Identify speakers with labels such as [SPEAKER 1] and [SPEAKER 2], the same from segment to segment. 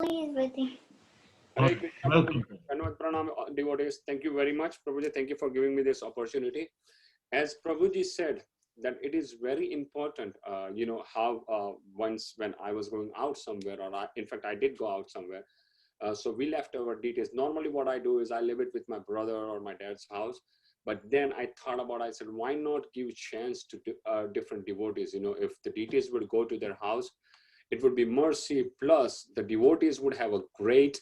[SPEAKER 1] Hare Krishna, Prabhuji. Dhanavad Pranam, devotees. Thank you very much, Prabhuji. Thank you for giving me this opportunity. As Prabhuji said, that it is very important, how once when I was going out somewhere, in fact, I did go out somewhere. So we left our details. Normally what I do is I leave it with my brother or my dad's house. But then I thought about, I said, why not give chance to different devotees? If the details would go to their house, it would be mercy, plus the devotees would have a great,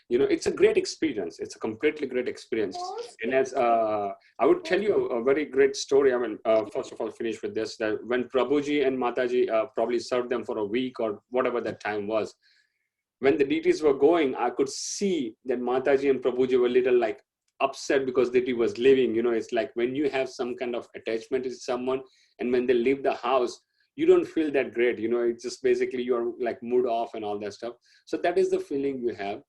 [SPEAKER 1] it's a great experience. It's a completely great experience. And as I would tell you a very great story. I mean, first of all, finish with this, that when Prabhuji and Mataji probably served them for a week or whatever that time was, when the deities were going, I could see that Mataji and Prabhuji were little like upset because deity was leaving. It's like when you have some kind of attachment to someone, and when they leave the house, you don't feel that great. It's just basically you're like mood off and all that stuff. So that is the feeling you have.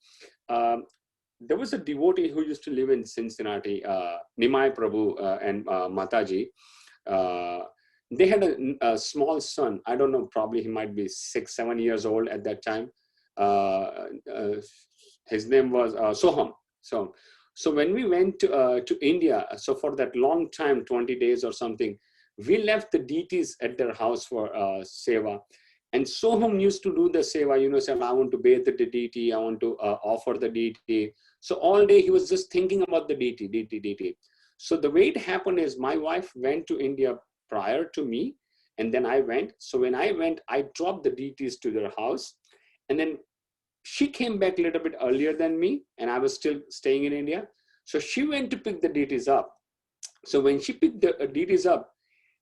[SPEAKER 1] There was a devotee who used to live in Cincinnati, Nimai Prabhu and Mataji. They had a small son. I don't know, probably he might be 6-7 years old at that time. His name was Soham. So when we went to India, so for that long time, 20 days or something, we left the deities at their house for seva. And Soham used to do the seva, said, I want to bathe the deity, I want to offer the deity. So all day he was just thinking about the deity. So the way it happened is my wife went to India prior to me, and then I went. So when I went, I dropped the deities to their house. And then she came back a little bit earlier than me, and I was still staying in India. So she went to pick the deities up. So when she picked the deities up,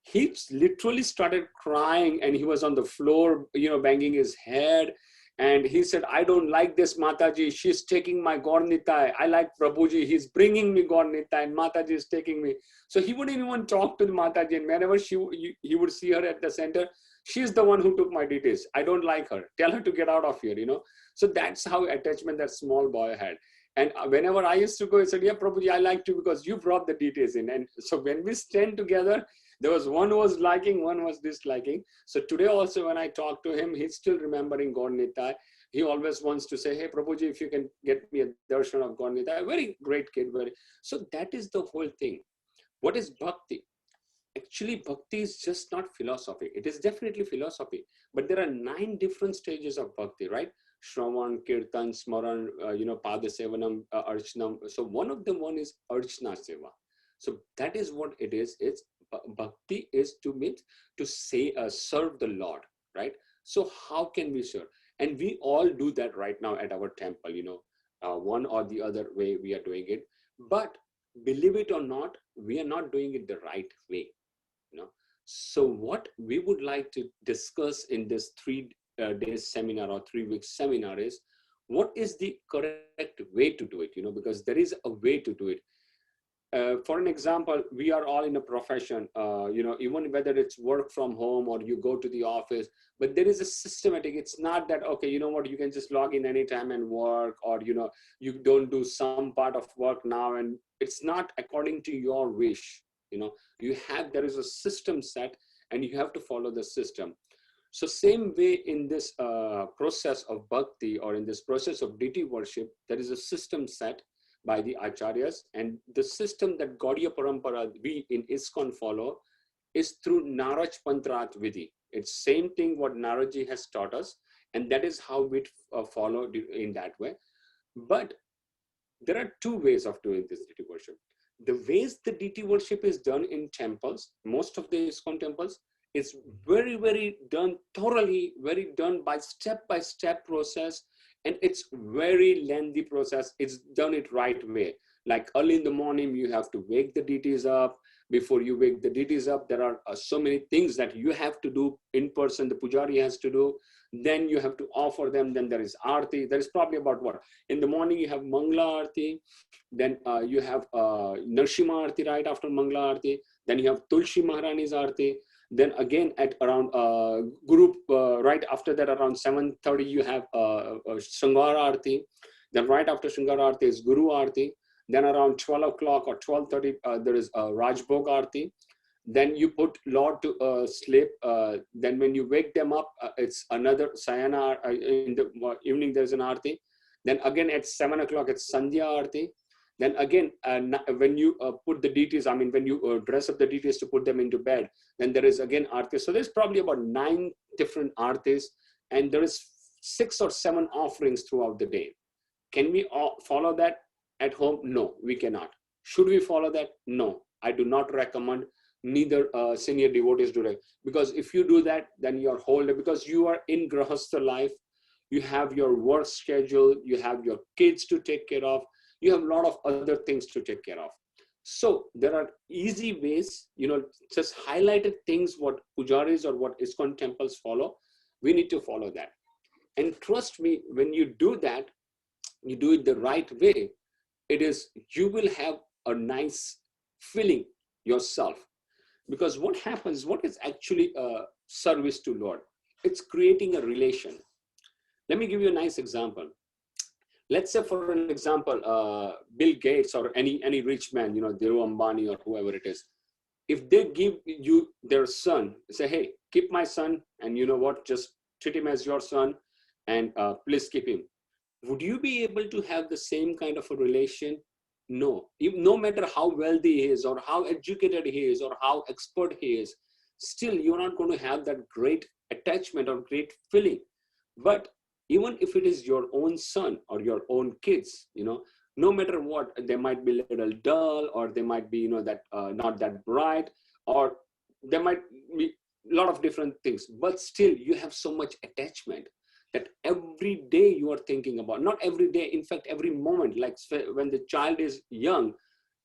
[SPEAKER 1] he literally started crying, and he was on the floor, banging his head. And he said, I don't like this Mataji. She's taking my Gaur Nitai. I like Prabhuji. He's bringing me Gaur Nitai, and Mataji is taking me. So he wouldn't even talk to the Mataji. And whenever he would see her at the center, she's the one who took my details. I don't like her. Tell her to get out of here, So that's how attachment that small boy had. And whenever I used to go, he said, yeah, Prabhuji, I like you because you brought the details in. And so when we stand together, there was one who was liking, one was disliking. So today also when I talk to him, he's still remembering Gaur Nitai. He always wants to say, hey, Prabhuji, if you can get me a darshan of Gaur Nitai. Very great kid. So that is the whole thing. What is bhakti? Actually, bhakti is just not philosophy. It is definitely philosophy. But there are 9 different stages of bhakti, right? Shravan, Kirtan, Smaran, Pada Sevanam, Archanam. So one of them is Archana Seva. So that is what it is. It's bhakti is to say, serve the Lord, right? So how can we serve? And we all do that right now at our temple, one or the other way we are doing it. But believe it or not, we are not doing it the right way, So what we would like to discuss in this 3-day seminar or 3-week seminar is, what is the correct way to do it, because there is a way to do it. For an example, we are all in a profession, even whether it's work from home or you go to the office, but there is a systematic. It's not that, okay, you can just log in anytime and work, or, you don't do some part of work now, and it's not according to your wish. There is a system set, and you have to follow the system. So same way in this process of bhakti, or in this process of deity worship, there is a system set by the acharyas, and the system that Gaudiya Parampara we in ISKCON follow is through Naraj Pantrat Vidhi. It's same thing what Naraji has taught us, and that is how we follow in that way. But there are 2 ways of doing this deity worship. The ways the deity worship is done in temples, most of the ISKCON temples, is very, very done thoroughly, very done by step process. And it's very lengthy process. It's done it right way. Like early in the morning, you have to wake the deities up. Before you wake the deities up, there are so many things that you have to do in person. The pujari has to do. Then you have to offer them. Then there is arti. There is probably about what? In the morning, you have Mangla Arti. Then you have Narshima Arti right after Mangla Arti. Then you have Tulsi Maharani's Arti. Then again at around group, right after that around 7:30 you have Shringara Arti. Then right after Shringara Arti is Guru Arti. Then around 12 o'clock or 12:30 there is Rajbhog Arti. Then you put Lord to sleep. Then when you wake them up, it's another sayana. In the evening, there's an arti. Then again at 7 o'clock, it's Sandhya arti. Then again, when you put the deities, I mean, when you dress up the deities to put them into bed, then there is again arti. So there's probably about 9 different artis, and there is 6 or 7 offerings throughout the day. Can we follow that at home? No, we cannot. Should we follow that? No, I do not recommend. Neither senior devotees do that, because if you do that, then you're whole, because you are in grahastha life, you have your work schedule, you have your kids to take care of, you have a lot of other things to take care of. So there are easy ways, just highlighted things what pujaris or what ISKCON temples follow. We need to follow that. And trust me, when you do that, you do it the right way, you will have a nice feeling yourself. Because what happens, what is actually a service to Lord? It's creating a relation. Let me give you a nice example. Let's say, for an example, Bill Gates or any rich man, Dhirubhai Ambani or whoever it is, if they give you their son, say, hey, keep my son, and you know what, just treat him as your son, and please keep him. Would you be able to have the same kind of a relation? No. No matter how wealthy he is, or how educated he is, or how expert he is, still you're not going to have that great attachment or great feeling. But even if it is your own son or your own kids, no matter what, they might be a little dull, or they might be, not that bright, or there might be a lot of different things, but still you have so much attachment that every day you are thinking about, not every day, in fact, every moment, like when the child is young,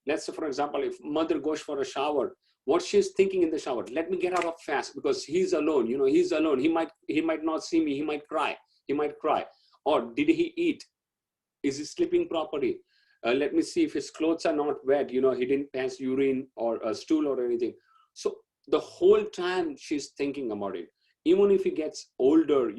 [SPEAKER 1] let's say, for example, if mother goes for a shower, what she's thinking in the shower, let me get out of fast because he's alone, he's alone. He might not see me. He might cry. Or did he eat? Is he sleeping properly? Let me see if his clothes are not wet. He didn't pass urine or a stool or anything. So the whole time she's thinking about it. Even if he gets older,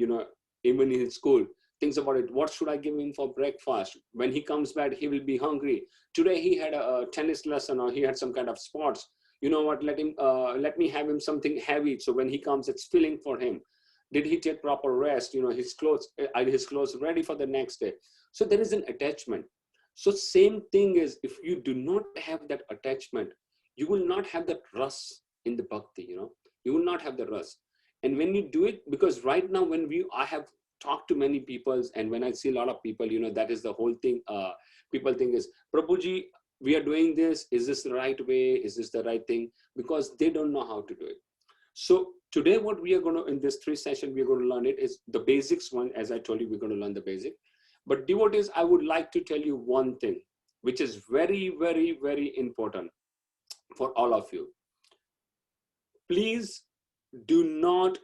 [SPEAKER 1] even in school, thinks about it. What should I give him for breakfast? When he comes back, he will be hungry. Today he had a tennis lesson, or he had some kind of sports. You know what? Let me have him something heavy. So when he comes, it's filling for him. Did he take proper rest? His clothes ready for the next day. So there is an attachment. So same thing is, if you do not have that attachment, you will not have that rus in the bhakti. You will not have the rus. And when you do it, because right now I have talked to many people, and when I see a lot of people, that is the whole thing. People think is, Prabhuji, we are doing this. Is this the right way? Is this the right thing? Because they don't know how to do it. So today, what we are going to, in this 3 session, we're going to learn it is the basics one. As I told you, we're going to learn the basic. But devotees, I would like to tell you one thing, which is very, very, very important for all of you. Please do not,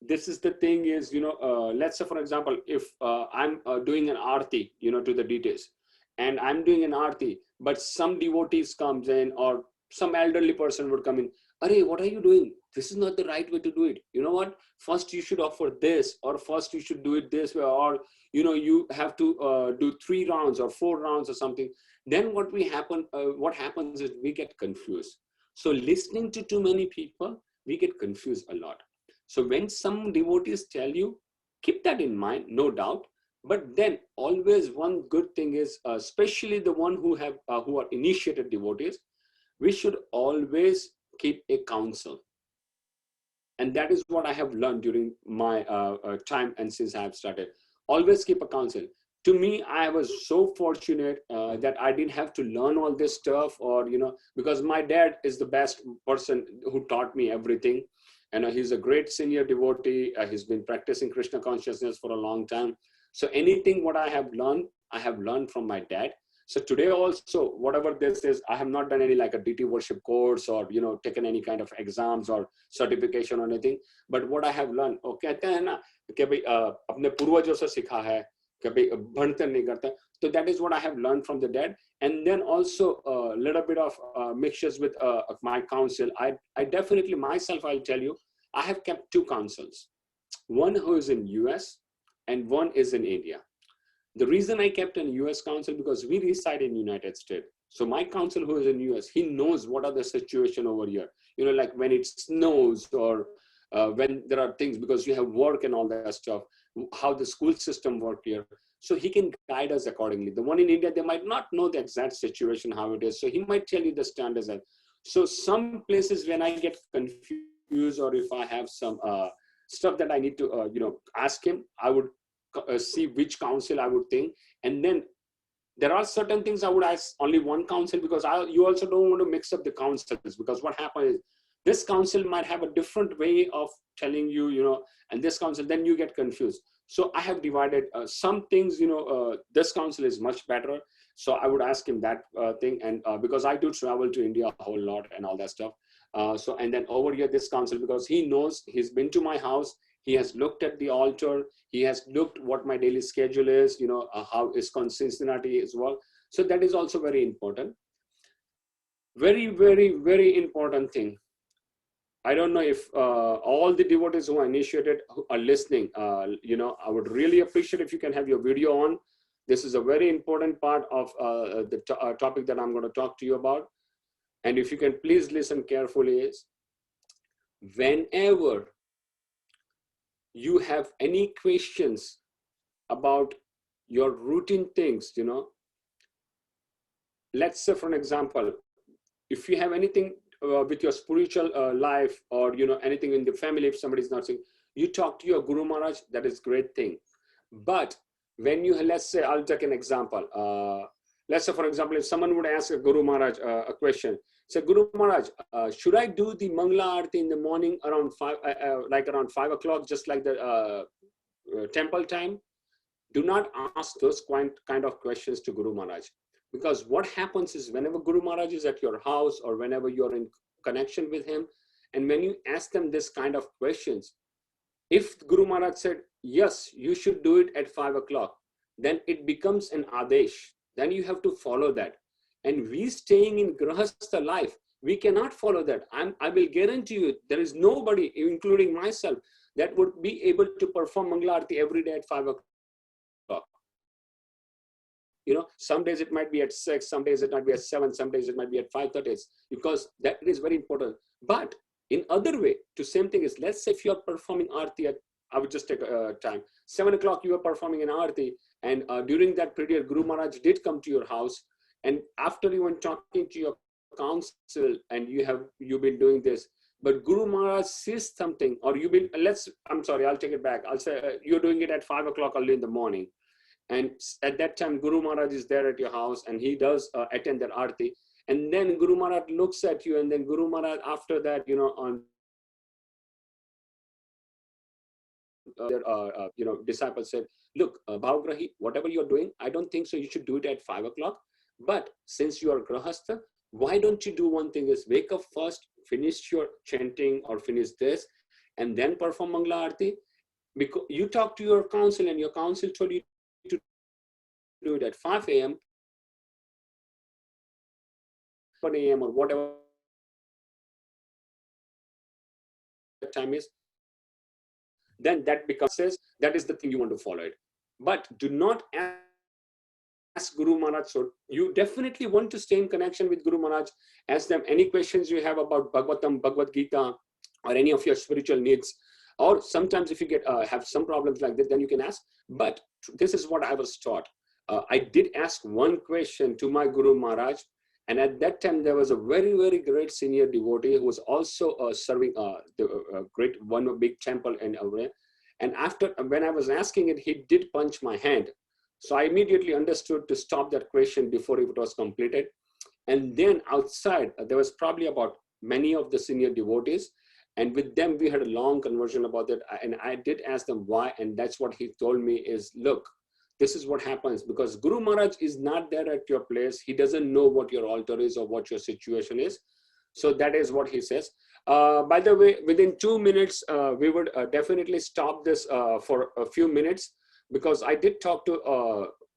[SPEAKER 1] this is the thing is, let's say, for example, if I'm doing an arti, to the deities, and I'm doing an arti, but some devotees comes in, or some elderly person would come in, Arey, what are you doing? This is not the right way to do it. You know what? First you should offer this, or first you should do it this way, or, you have to do 3 rounds or 4 rounds or something. Then what happens is we get confused. So listening to too many people, we get confused a lot. So when some devotees tell you, keep that in mind, no doubt. But then always one good thing is, especially the one who are initiated devotees, we should always keep a council. And that is what I have learned during my time, and since I have started. Always keep a council. To me, I was so fortunate that I didn't have to learn all this stuff, or, because my dad is the best person who taught me everything. And he's a great senior devotee. He's been practicing Krishna consciousness for a long time. So anything what I have learned from my dad. So today also, whatever this is, I have not done any like a deity worship course, or, taken any kind of exams or certification or anything. But what I have learned, कहते हैं ना कि भाई अपने पूर्वजों से सीखा है कि भाई भणतर नहीं करता. So that is what I have learned from the dad. And then also a little bit of mixtures with my council. I definitely myself, I'll tell you, I have kept 2 councils. One who is in US and one is in India. The reason I kept an US council, because we reside in United States. So my counsel who is in US, he knows what are the situation over here. You know, like when it snows or when there are things, because you have work and all that stuff, how the school system work here. So he can guide us accordingly. The one in India, they might not know the exact situation, how it is. So he might tell you the standards. So some places when I get confused, or if I have some stuff that I need to, ask him, I would see which counsel I would think. And then there are certain things I would ask only one counsel, because you also don't want to mix up the counsels, because what happens is this counsel might have a different way of telling you, and this counsel, then you get confused. So I have divided some things, this counsel is much better. So I would ask him that thing. And because I do travel to India a whole lot and all that stuff. And then over here, this counsel, because he knows, he's been to my house, he has looked at the altar, he has looked what my daily schedule is, how ISKCON Cincinnati is well. So that is also very important. Very, very, very important thing. I don't know if all the devotees who are initiated are listening. I would really appreciate if you can have your video on. This is a very important part of the topic that I'm going to talk to you about. And if you can please listen carefully, is whenever you have any questions about your routine things, let's say, for an example, if you have anything with your spiritual life, or anything in the family, if somebody is not saying, you talk to your Guru Maharaj, that is great thing. But when you, let's say, I'll take an example. Let's say, for example, if someone would ask a Guru Maharaj a question, say, Guru Maharaj, should I do the Mangala Aarti in the morning around 5 o'clock, just like the temple time? Do not ask those kind of questions to Guru Maharaj. Because what happens is, whenever Guru Maharaj is at your house, or whenever you're in connection with him, and when you ask them this kind of questions, if Guru Maharaj said, yes, you should do it at 5 o'clock, then it becomes an adesh. Then you have to follow that. And we staying in Grahastha life, we cannot follow that. I will guarantee you, there is nobody, including myself, that would be able to perform Mangala Aarti every day at 5 o'clock. Some days it might be at 6, some days it might be at 7, some days it might be at 5:30, because that is very important. But in other way, to same thing is, let's say if you are performing Aarti at, I would just take time, 7 o'clock you are performing an Aarti, and during that period, Guru Maharaj did come to your house, and after you went talking to your counsel, and you've been doing this, but Guru Maharaj says something, or I'm sorry, I'll take it back. I'll say you're doing it at 5 o'clock early in the morning. And at that time, Guru Maharaj is there at your house, and he does attend that Aarti. And then Guru Maharaj looks at you, and then Guru Maharaj, after that, on disciples said, look, Bhavgrahi, whatever you're doing, I don't think so you should do it at 5 o'clock. But since you are Grahastha, why don't you do one thing, is wake up first, finish your chanting or finish this, and then perform Mangala Aarti. Because you talk to your counsel, and your counsel told you to do it at 5 a.m., 1 a.m. or whatever time is, then that becomes, that is the thing you want to follow it. But do not ask Guru Maharaj. So you definitely want to stay in connection with Guru Maharaj. Ask them any questions you have about Bhagavatam, Bhagavad Gita, or any of your spiritual needs. Or sometimes if you have some problems like this, then you can ask. But this is what I was taught. I did ask one question to my Guru Maharaj, and at that time there was a very, very great senior devotee who was also serving one big temple in Aure. And when I was asking it, he did punch my hand. So I immediately understood to stop that question before it was completed. And then outside, there was probably about many of the senior devotees. And with them, we had a long conversation about it. And I did ask them why. And that's what he told me is, look, this is what happens, because Guru Maharaj is not there at your place. He doesn't know what your altar is or what your situation is. So that is what he says. By the way, within 2 minutes, we would definitely stop this for a few minutes, because I did talk to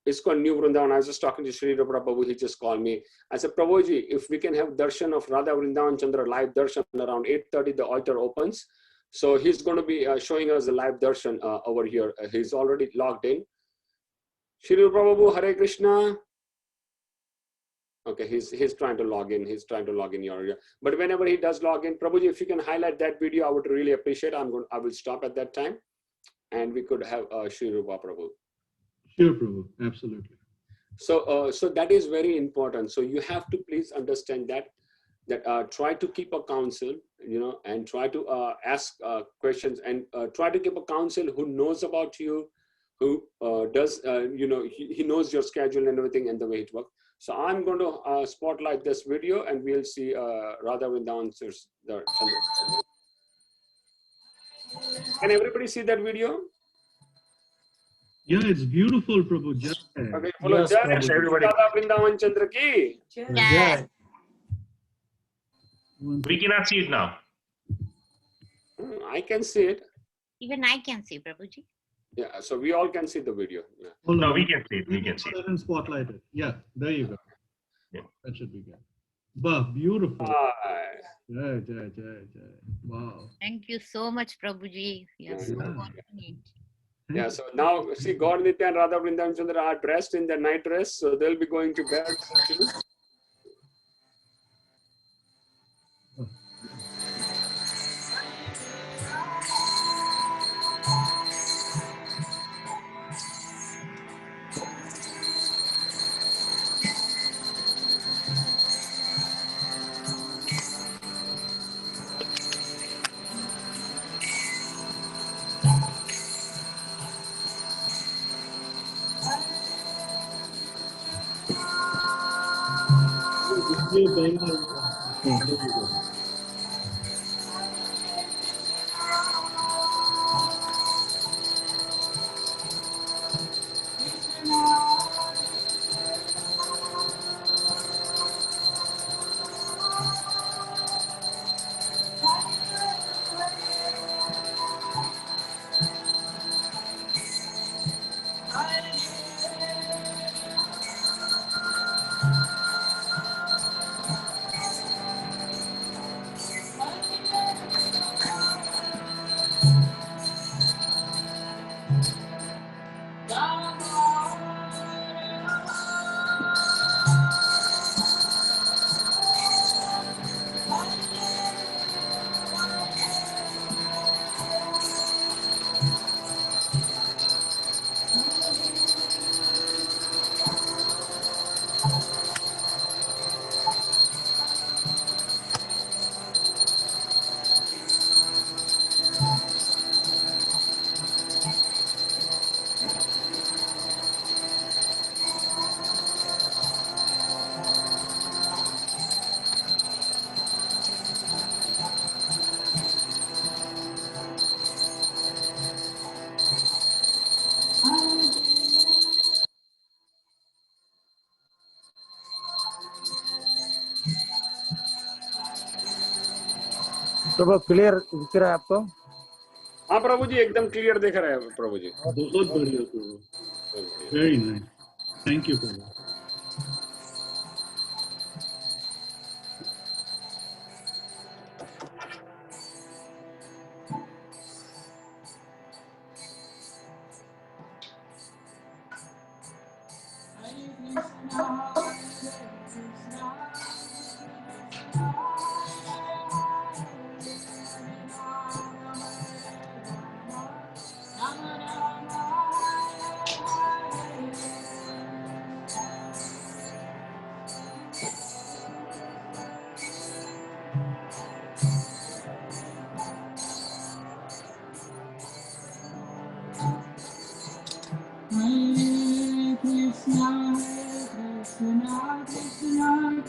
[SPEAKER 1] ISKCON New Vrindavan. I was just talking to Sri Rupa Prabhu. He just called me. I said, Prabhuji, if we can have darshan of Radha Vrindavan Chandra live darshan around 8:30, the altar opens. So he's going to be showing us a live darshan over here. He's already logged in. Shri Rupa Prabhu, Hare Krishna. Okay, he's trying to log in. He's trying to log in your area. But whenever he does log in, Prabhuji, if you can highlight that video, I would really appreciate. I will stop at that time, and we could have Shri Rupa Prabhu.
[SPEAKER 2] Sure, Prabhu. Absolutely.
[SPEAKER 1] So so that is very important. So you have to please understand that try to keep a counsel, and try to ask questions, and try to keep a counsel who knows about you, who does he knows your schedule and everything and the way it works. So I'm going to spotlight this video, and we'll see Radha Vrindavan answers the Chandra. Can everybody see that video?
[SPEAKER 2] Yeah, it's beautiful, Prabhu. Jai.
[SPEAKER 1] Okay, follow
[SPEAKER 3] Yes,
[SPEAKER 1] Jai
[SPEAKER 3] Prabhuji.
[SPEAKER 1] Shri Radha Vrindavan Chandra ki.
[SPEAKER 3] Yeah.
[SPEAKER 4] We cannot see it now.
[SPEAKER 1] I can see it.
[SPEAKER 5] Even I can see, Prabhuji.
[SPEAKER 1] Yeah, so we all can see the video. Yeah.
[SPEAKER 2] Hold
[SPEAKER 4] No,
[SPEAKER 2] on.
[SPEAKER 4] we can see it. We can see it.
[SPEAKER 2] And spotlight it. Yeah, there you go.
[SPEAKER 4] Yeah.
[SPEAKER 2] That should be good. Bah, beautiful.
[SPEAKER 1] Hi.
[SPEAKER 2] Jai, jai, jai, jai. Wow.
[SPEAKER 5] Thank you so much, Prabhuji. You are so
[SPEAKER 2] Yeah.
[SPEAKER 5] fortunate.
[SPEAKER 1] Yeah, so now see, Gaur Nitya and Radha Vrindavan Chandra are dressed in their night dress, so they'll be going to bed.
[SPEAKER 3] Prabhu clear दिख रहा है आपको?
[SPEAKER 1] हाँ प्रभु जी, एकदम clear दिख रहा है प्रभु जी.
[SPEAKER 2] बहुत बढ़िया प्रभु. Very nice. Thank you, Prabhu.
[SPEAKER 6] Hare Krishna, Krishna Krishna,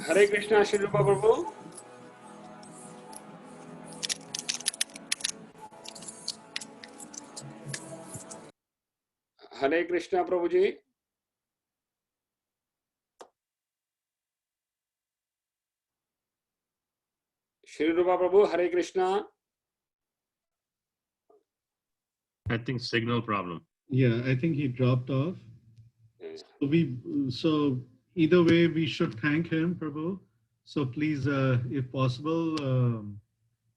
[SPEAKER 1] Hare Krishna, Shri Rupa Prabhu. Hare Krishna, Prabhuji. Shri Rupa Prabhu, Hare Krishna.
[SPEAKER 4] I think signal problem.
[SPEAKER 2] Yeah, I think he dropped off. So either way, we should thank him, Prabhu. So please, if possible,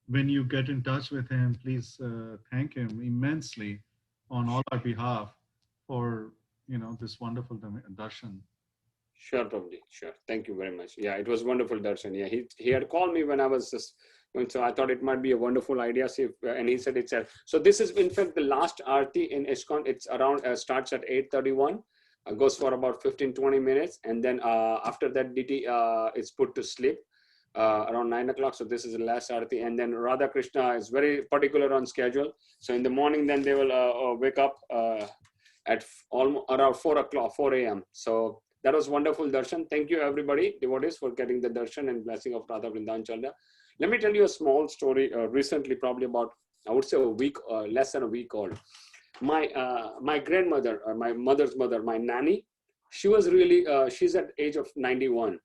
[SPEAKER 2] when you get in touch with him, please thank him immensely on all our behalf for this wonderful darshan.
[SPEAKER 1] Sure, Prabhuji. Sure. Thank you very much. Yeah, it was wonderful darshan. Yeah, he had called me when I was just going, so I thought it might be a wonderful idea. See, and he said it's so this is in fact the last Aarti in ISKCON. It's around starts at 8:31, goes for about 15-20 minutes, and then after that DT is put to sleep around 9 o'clock. So this is the last Aarti, and then Radha Krishna is very particular on schedule. So in the morning, then they will wake up at almost around 4 a.m. So that was wonderful darshan. Thank you everybody, devotees, for getting the darshan and blessing of Radha Vrindavan Chalya. Let me tell you a small story. Recently, probably about, I would say a week, less than a week old. My grandmother, my mother's mother, my nanny, she was really, she's at the age of 91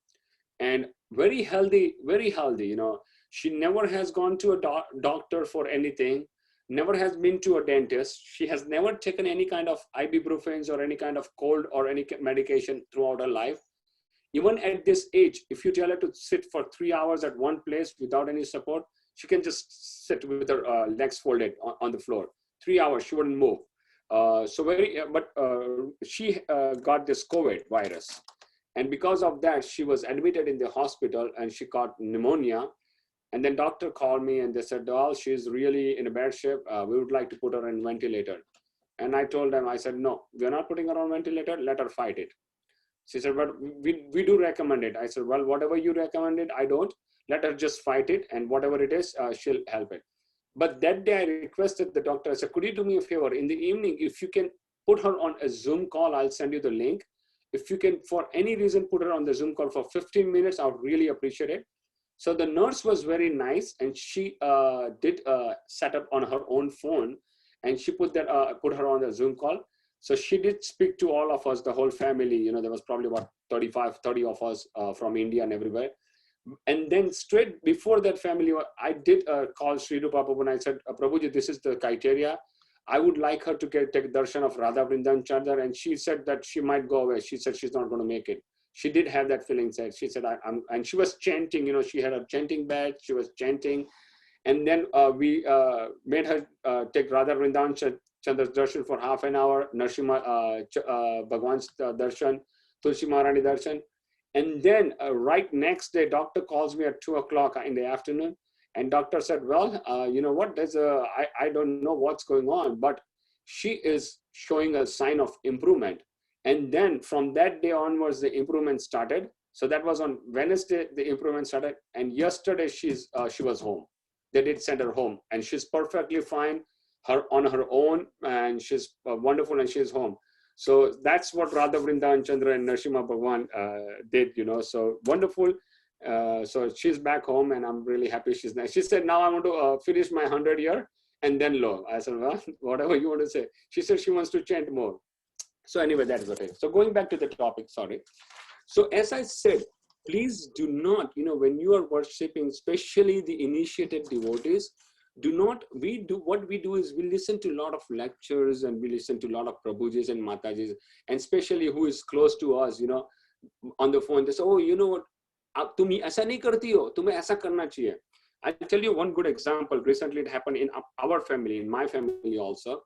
[SPEAKER 1] and very healthy, you know. She never has gone to a doctor for anything, never has been to a dentist. She has never taken any kind of ibuprofens or any kind of cold or any medication throughout her life. Even at this age, if you tell her to sit for 3 hours at one place without any support, she can just sit with her legs folded on the floor. 3 hours, she wouldn't move. She got this COVID virus. And because of that, she was admitted in the hospital and she got pneumonia. And then doctor called me and they said, "Oh, she's really in a bad shape. We would like to put her on ventilator." And I told them, I said, "No, we're not putting her on ventilator. Let her fight it." She said, "But we do recommend it." I said, "Well, whatever you recommended, I don't. Let her just fight it. And whatever it is, she'll help it." But that day I requested the doctor, I said, "Could you do me a favor? In the evening, if you can put her on a Zoom call, I'll send you the link. If you can, for any reason, put her on the Zoom call for 15 minutes, I would really appreciate it." So the nurse was very nice, and she did set up on her own phone, and she put her on the Zoom call. So she did speak to all of us, the whole family. You know, there was probably about 30 of us from India and everywhere. And then straight before that family, I did call Sri Rupa Prabhu and I said, Prabhuji, this is the criteria. I would like her to take darshan of Radha Vrindavan Chandra. And she said that she might go away. She said she's not going to make it. She did have that feeling. She said, and she was chanting, she had a chanting bag. She was chanting. And then we made her take Radha Vrindavan Chandra's darshan for half an hour, Narsimha Bhagwan's darshan, Tulsi Maharani darshan. And then right next day, doctor calls me at 2 o'clock in the afternoon. And doctor said, well, you know what, I don't know what's going on, but she is showing a sign of improvement. And then from that day onwards, the improvement started. So that was on Wednesday, the improvement started. And yesterday she was home. They did send her home and she's perfectly fine on her own. And she's wonderful and she's home. So that's what Radha Vrindavan Chandra and Narsimha Bhagwan did, so wonderful. So she's back home and I'm really happy she's there. She said, now I want to finish my 100 year and then lo. I said, well, whatever you want to say. She said she wants to chant more. So anyway, that is okay. So going back to the topic, sorry. So as I said, please do not, when you are worshiping, especially the initiated devotees, what we do is we listen to a lot of lectures and we listen to a lot of Prabhujis and Matajis, and especially who is close to us, on the phone. They say, oh, you know what, tum aisa nahi karti ho, tumhe aisa karna chahiye. I'll tell you one good example. Recently it happened in our family, in my family also.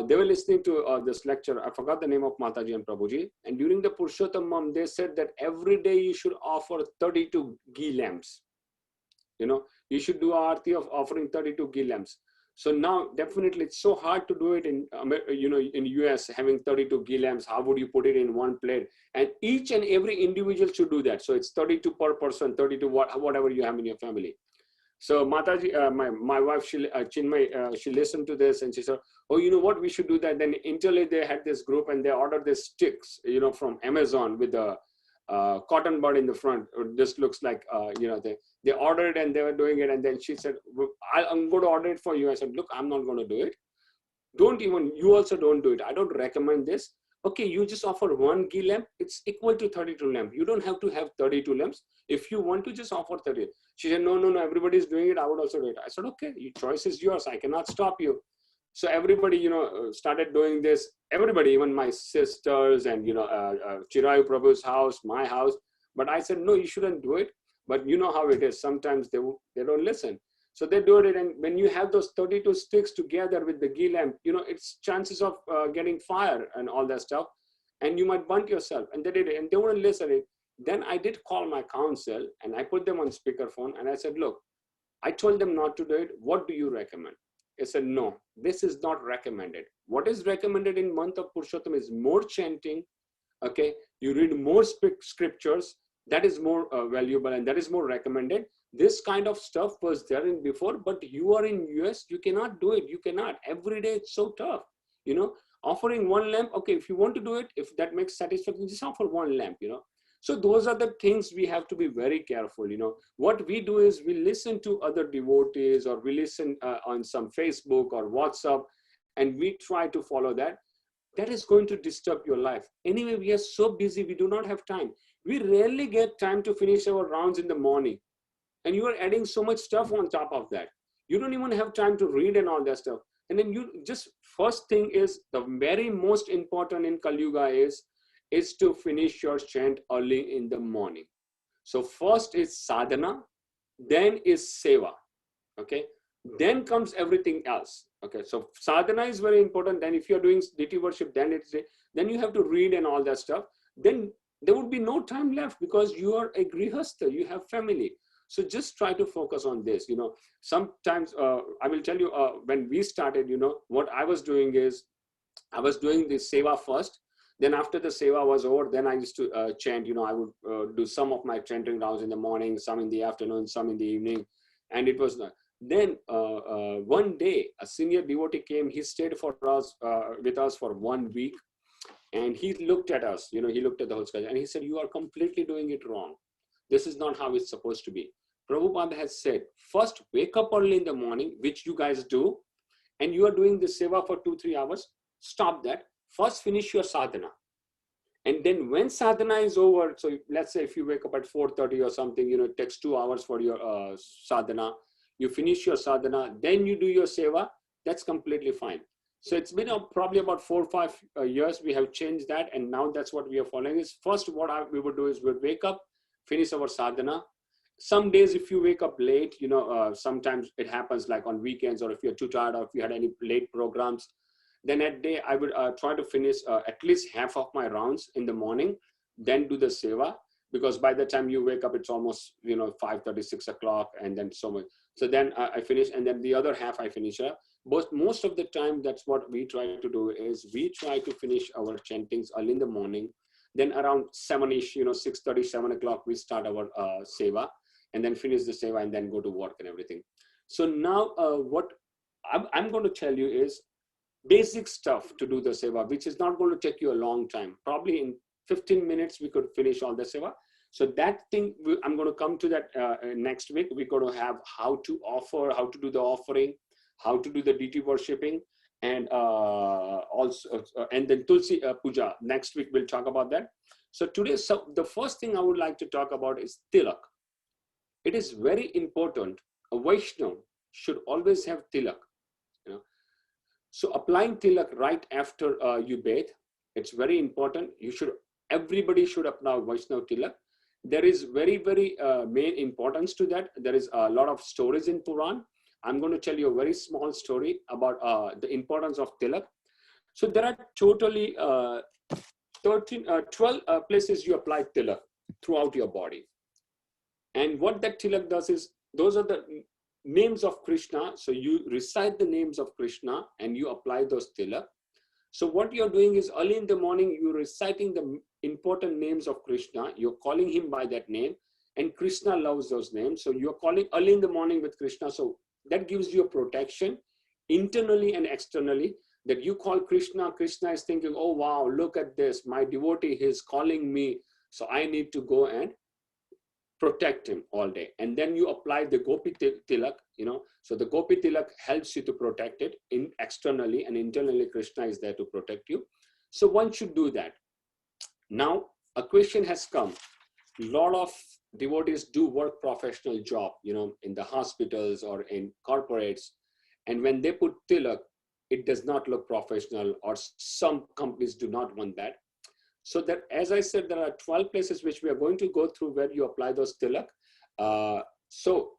[SPEAKER 1] They were listening to this lecture. I forgot the name of Mataji and Prabhuji. And during the Purushottamam, they said that every day you should offer 32 ghee lamps. You should do aarti of offering 32 ghee lamps. So now definitely it's so hard to do it in, in US, having 32 ghee lamps. How would you put it in one plate? And each and every individual should do that. So it's 32 per person, 32, whatever you have in your family. So Mataji, my wife, Chinmay, she listened to this and she said, oh, you know what, we should do that. Then internally they had this group and they ordered these sticks, from Amazon with the cotton bud in the front. This looks like, they ordered and they were doing it. And then she said, I'm going to order it for you. I said, look, I'm not going to do it. You also don't do it. I don't recommend this. Okay, you just offer one ghee lamp. It's equal to 32 lamps. You don't have to have 32 lamps. If you want to just offer 30. She said, no, everybody's doing it. I would also do it. I said, okay, your choice is yours. I cannot stop you. So everybody, started doing this. Everybody, even my sisters and, Chirayu Prabhu's house, my house. But I said, no, you shouldn't do it. But you know how it is. Sometimes they don't listen. So they do it. And when you have those 32 sticks together with the ghee lamp, it's chances of getting fire and all that stuff. And you might burn yourself. And they did it. And they wouldn't listen. Then I did call my council and I put them on speakerphone. And I said, look, I told them not to do it. What do you recommend? They said, no, this is not recommended. What is recommended in month of Purushottam is more chanting. Okay, you read more scriptures. That is more valuable and that is more recommended. This kind of stuff was there in before, but you are in US, you cannot do it. You cannot. Every day it's so tough. Offering one lamp. Okay, if you want to do it, if that makes satisfaction, just offer one lamp. So those are the things we have to be very careful. What we do is we listen to other devotees or we listen on some Facebook or WhatsApp and we try to follow that. That is going to disturb your life. Anyway, we are so busy, we do not have time. We rarely get time to finish our rounds in the morning. And you are adding so much stuff on top of that. You don't even have time to read and all that stuff. And then first thing is the very most important in Kali Yuga is to finish your chant early in the morning. So first is sadhana, then is seva, okay? Then comes everything else, okay? So sadhana is very important. Then if you're doing deity worship, then you have to read and all that stuff. Then there would be no time left because you are a grihastha, you have family. So just try to focus on this, Sometimes I will tell you when we started, what I was doing is I was doing the seva first. Then after the seva was over, then I used to chant, I would do some of my chanting rounds in the morning, some in the afternoon, some in the evening. And it was not. Then one day, a senior devotee came, he stayed with us for 1 week. And he looked at us, he looked at the whole schedule and he said, you are completely doing it wrong. This is not how it's supposed to be. Prabhupada has said, first wake up early in the morning, which you guys do. And you are doing the seva for 2-3 hours. Stop that. First finish your sadhana. And then when sadhana is over, so let's say if you wake up at 4:30 or something, you know, it takes 2 hours for your sadhana, you finish your sadhana, then you do your seva, that's completely fine. So it's been probably about 4 or 5 years we have changed that, and now that's what we are following. Is first what we would do is we'd wake up, finish our sadhana. Some days if you wake up late, you know, sometimes it happens like on weekends, or if you're too tired, or if you had any late programs, then at day I would try to finish at least half of my rounds in the morning, then do the seva, because by the time you wake up, it's almost, you know, 5:30, 6 o'clock, and then so much. So then I finish, and then the other half I finish up. But most of the time, that's what we try to do, is we try to finish our chantings early in the morning. Then around 7-ish, you know, 6:30, 7 o'clock, we start our seva, and then finish the seva, and then go to work and everything. So now what I'm going to tell you is basic stuff to do the seva, which is not going to take you a long time. Probably in 15 minutes, we could finish all the seva. So that thing, I'm going to come to that next week. We're going to have how to offer, how to do the offering, how to do the deity worshipping, and also, and then Tulsi Puja. Next week, we'll talk about that. So today, so the first thing I would like to talk about is tilak. It is very important. A Vaishnav should always have tilak. You know? So applying tilak right after you bathe, it's very important. You should, everybody should apply Vaishnav tilak. There is very, very main importance to that. There is a lot of stories in Puran. I'm going to tell you a very small story about the importance of tilak. So there are totally 12 places you apply tilak throughout your body. And what that tilak does is, those are the names of Krishna. So you recite the names of Krishna and you apply those tilak. So what you're doing is early in the morning, you're reciting the important names of Krishna. You're calling him by that name, and Krishna loves those names. So you're calling early in the morning with Krishna. So that gives you a protection internally and externally, that you call Krishna. Krishna is thinking, oh, wow, look at this. My devotee is calling me. So I need to go and protect him all day. And then you apply the Gopi Tilak, you know, so the Gopi Tilak helps you to protect it externally, and internally Krishna is there to protect you. So one should do that. Now, a question has come. A lot of devotees do work professional job, you know, in the hospitals or in corporates. And when they put tilak, it does not look professional, or some companies do not want that. So that, as I said, there are 12 places which we are going to go through where you apply those tilak. So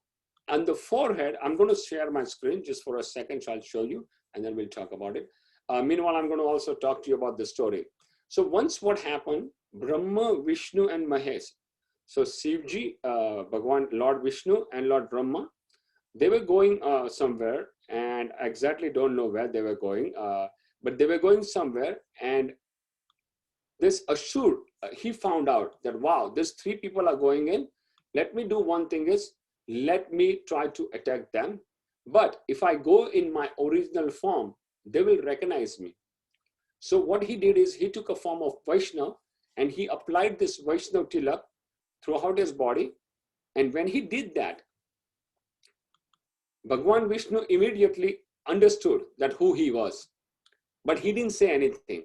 [SPEAKER 1] on the forehead, I'm going to share my screen just for a second. So I'll show you, and then we'll talk about it. Meanwhile, I'm going to also talk to you about the story. So once what happened, Brahma, Vishnu, and Mahesh. So Shivji, Bhagwan, Lord Vishnu and Lord Brahma, they were going somewhere, and I exactly don't know where they were going, but they were going somewhere, and this Ashur, he found out that, wow, these 3 people are going in. Let me do one thing is, let me try to attack them. But if I go in my original form, they will recognize me. So what he did is, he took a form of Vaishnav, and he applied this Vaishnav Tilak throughout his body. And when he did that, Bhagwan Vishnu immediately understood that who he was, but he didn't say anything.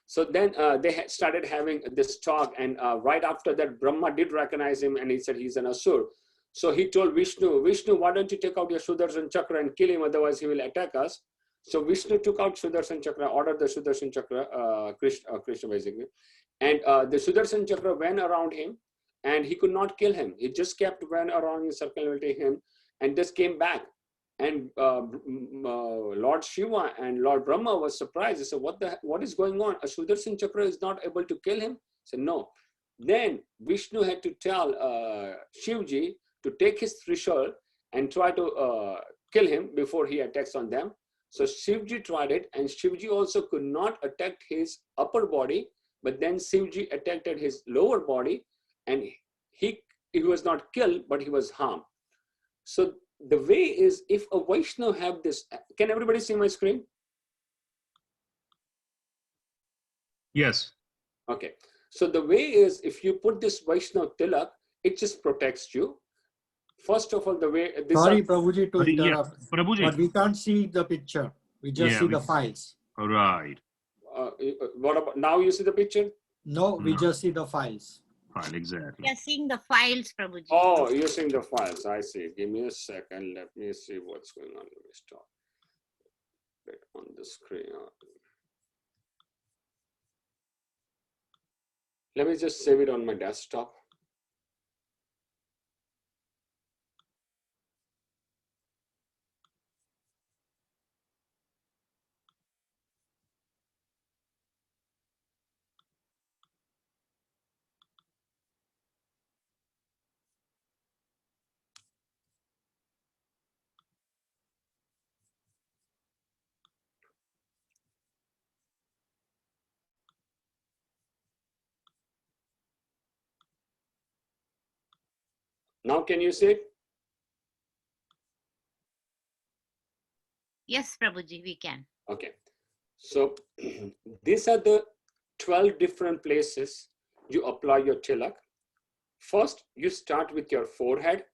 [SPEAKER 1] So then they started having this talk, and right after that, Brahma did recognize him, and he said he's an Asur. So he told Vishnu, Vishnu, why don't you take out your Sudarshan Chakra and kill him, otherwise he will attack us. So Vishnu took out Sudarshan Chakra, ordered the Sudarshan Chakra, Krishna basically, and the Sudarshan Chakra went around him, and he could not kill him. He just kept went around and circulating him, and just came back. And Lord Shiva and Lord Brahma was surprised. They said, what is going on? A Sudarshan Chakra is not able to kill him? He said, no. Then Vishnu had to tell Shivji to take his Trishul and try to kill him before he attacks on them. So Shivji tried it, and Shivji also could not attack his upper body, but then Shivji attacked at his lower body, and he was not killed, but he was harmed. So the way is, if a Vaishnav have this, can everybody see my screen?
[SPEAKER 4] Yes.
[SPEAKER 1] Okay. So the way is, if you put this Vaishnav Tilak, it just protects you. First of all, the way this.
[SPEAKER 3] Sorry, Prabhuji, to
[SPEAKER 4] Yeah,
[SPEAKER 3] interrupt.
[SPEAKER 4] Prabhuji.
[SPEAKER 3] But we can't see the picture. We just see the files.
[SPEAKER 4] All right.
[SPEAKER 1] What about now? You see the picture?
[SPEAKER 3] No, we
[SPEAKER 4] No.
[SPEAKER 3] just see the files.
[SPEAKER 4] File, exactly.
[SPEAKER 5] We are seeing the files, Prabhuji.
[SPEAKER 1] Oh, you're seeing the files. I see. Give me a second. Let me see what's going on. Let me stop it on the screen. Let me just save it on my desktop. Now, can you see it?
[SPEAKER 5] Yes, Prabhuji, we can.
[SPEAKER 1] Okay. So these are the 12 different places you apply your tilak. First, you start with your forehead.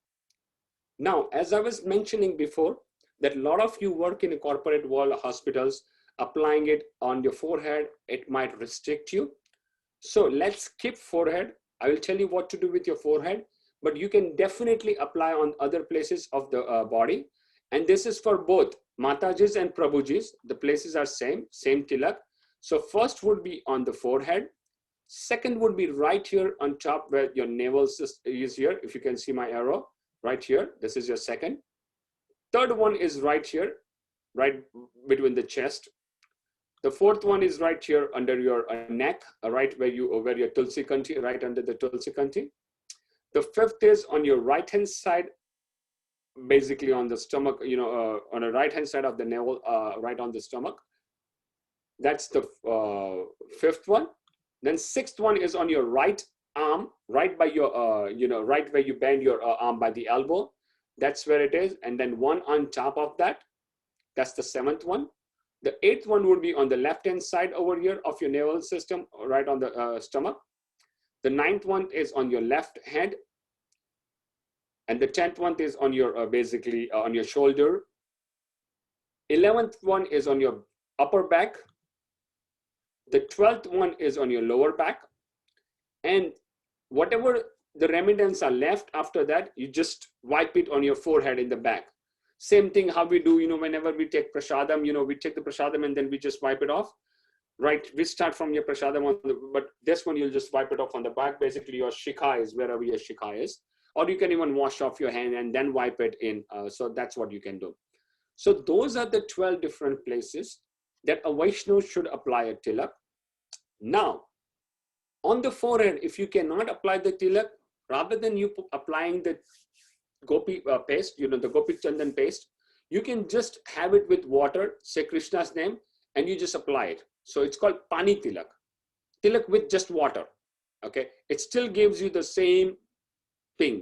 [SPEAKER 1] Now, as I was mentioning before, that a lot of you work in a corporate world, hospitals, applying it on your forehead, it might restrict you. So let's skip forehead. I will tell you what to do with your forehead, but you can definitely apply on other places of the body. And this is for both Matajis and Prabhujis. The places are same tilak. So first would be on the forehead. Second would be right here on top where your navel is here. If you can see my arrow right here, this is your second. Third one is right here, right between the chest. The fourth one is right here under your neck, right where you wear your tulsi kanti, right under the tulsi kanti. The fifth is on your right hand side, basically on the stomach, on the right hand side of the navel, right on the stomach. That's the fifth one. Then sixth one is on your right arm, right by your, right where you bend your arm by the elbow. That's where it is. And then one on top of that. That's the seventh one. The eighth one would be on the left-hand side over here of your naval system, right on the stomach. The ninth one is on your left head. And the 10th one is on your, basically on your shoulder. 11th one is on your upper back. The 12th one is on your lower back. And whatever the remnants are left after that, you just wipe it on your forehead in the back. Same thing how we do, whenever we take prasadam, we take the prasadam and then we just wipe it off, right? We start from your prasadam, but this one you'll just wipe it off on the back. Basically your shikha is wherever your shikha is, or you can even wash off your hand and then wipe it in. So that's what you can do. So those are the 12 different places that a Vaishnava should apply a tilak. Now, on the forehead, if you cannot apply the tilak, rather than you applying the gopi paste, the gopi chandan paste, you can just have it with water, say Krishna's name, and you just apply it. So it's called pani tilak with just water. Okay, it still gives you the same thing,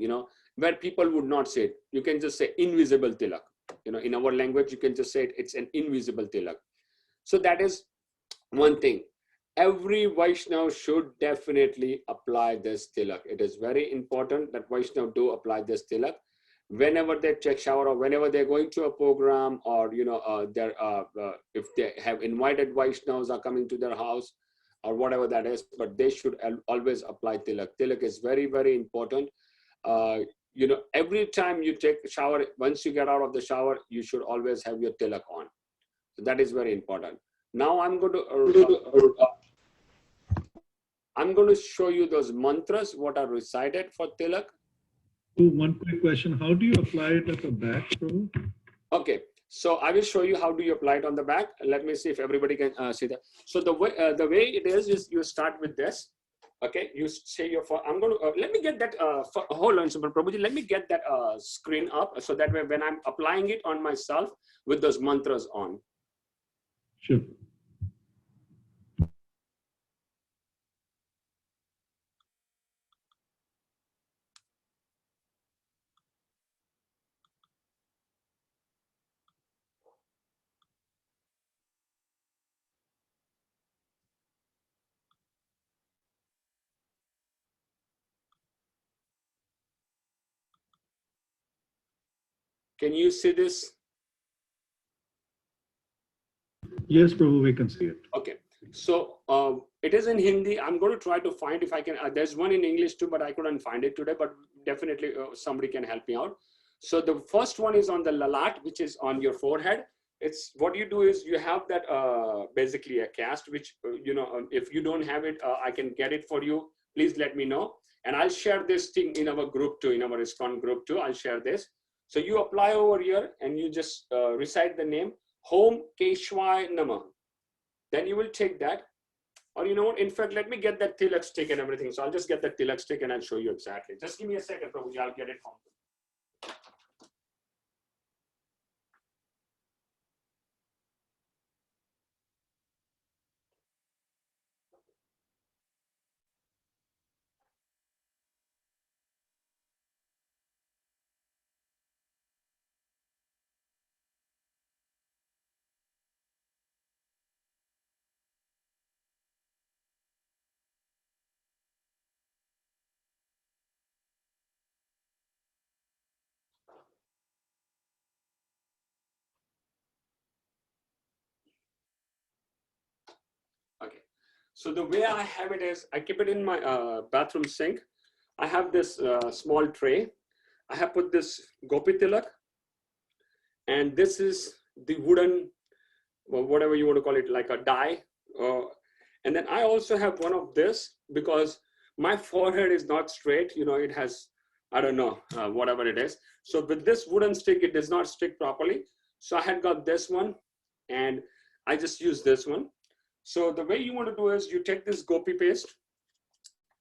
[SPEAKER 1] where people would not say it. You can just say invisible tilak. In our language, you can just say it's an invisible tilak. So that is one thing. Every Vaishnava should definitely apply this tilak. It is very important that Vaishnava do apply this tilak whenever they take shower or whenever they're going to a program, or if they have invited Vaishnavas are coming to their house or whatever that is, but they should always apply tilak. Tilak is very, very important. Every time you take a shower, once you get out of the shower, you should always have your tilak on. So that is very important. Now I'm going to show you those mantras, what are recited for tilak.
[SPEAKER 2] One quick question. How do you apply it at the back, Prabhu?
[SPEAKER 1] Okay, so I will show you how do you apply it on the back. Let me see if everybody can see that. So the way it is you start with this. Okay, you say your, I'm going to, let me get that, hold on, Super Prabhuji, let me get that screen up, so that way when I'm applying it on myself with those mantras on.
[SPEAKER 2] Sure.
[SPEAKER 1] Can you see this?
[SPEAKER 2] Yes, Prabhu, we can see it.
[SPEAKER 1] Okay, So it is in Hindi. I'm going to try to find if I can. There's one in English too, but I couldn't find it today. But definitely somebody can help me out. So the first one is on the lalat, which is on your forehead. It's what you do is you have that basically a cast, which if you don't have it, I can get it for you. Please let me know, and I'll share this thing in our group too, in our ISKCON group too. I'll share this. So you apply over here, and you just recite the name Om Keshwaya Namah. Then you will take that, or you know what? In fact, let me get that tilak stick and everything. So I'll just get that tilak stick and I'll show you exactly. Just give me a second, Prabhuji. I'll get it from you. Okay. So the way I have it is I keep it in my bathroom sink. I have this small tray. I have put this Gopi Tilak, and this is the wooden, or whatever you want to call it, like a die. And then I also have one of this because my forehead is not straight. It has, I don't know, whatever it is. So with this wooden stick, it does not stick properly. So I had got this one, and I just use this one. So the way you want to do is you take this gopi paste,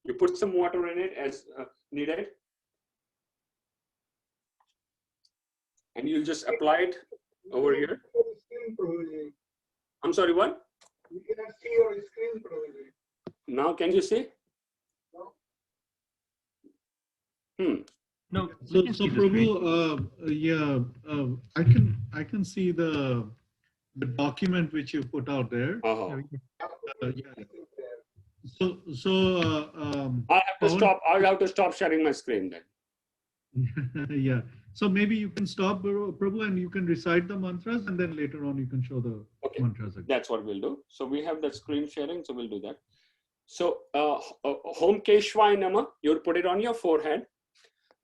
[SPEAKER 1] you put some water in it as needed, and you'll just apply it over here. I'm sorry, what?
[SPEAKER 6] You cannot see your screen probably.
[SPEAKER 1] Now can you see?
[SPEAKER 4] No.
[SPEAKER 2] So,
[SPEAKER 4] we can see the screen.
[SPEAKER 2] Prabhu, I can see the document which you put out there.
[SPEAKER 1] Uh-huh.
[SPEAKER 2] Yeah. So
[SPEAKER 1] I'll have to stop sharing my screen then.
[SPEAKER 2] yeah. So maybe you can stop, Prabhu, and you can recite the mantras, and then later on you can show the mantras again.
[SPEAKER 1] That's what we'll do. So we have that screen sharing, so we'll do that. So Om Keshwaya Namah, you'll put it on your forehead.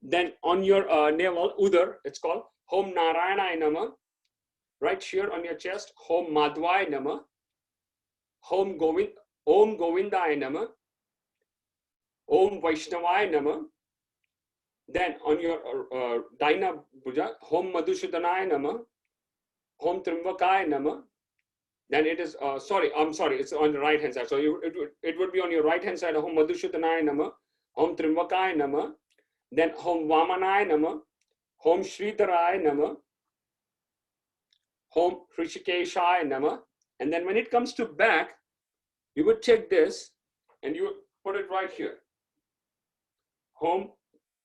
[SPEAKER 1] Then on your navel, Udar, it's called Om Narayana Namah. Right here on your chest, Om Madhvaya Namah. Om Govindaya Namah. Om Vaishnavaya Namah. Then on your Daina Bhuja, Om Madhusudhanaya Namah. Om Trimbakaya Namah. Then it is, it's on the right hand side. So it would be on your right hand side, Om Madhusudhanaya Namah. Om Trimbakaya Namah. Then Om Vamanaya Namah. Om Sridharaya Namah. Om Hrishikeshaya Namah. And then when it comes to back, you would take this and you would put it right here. Om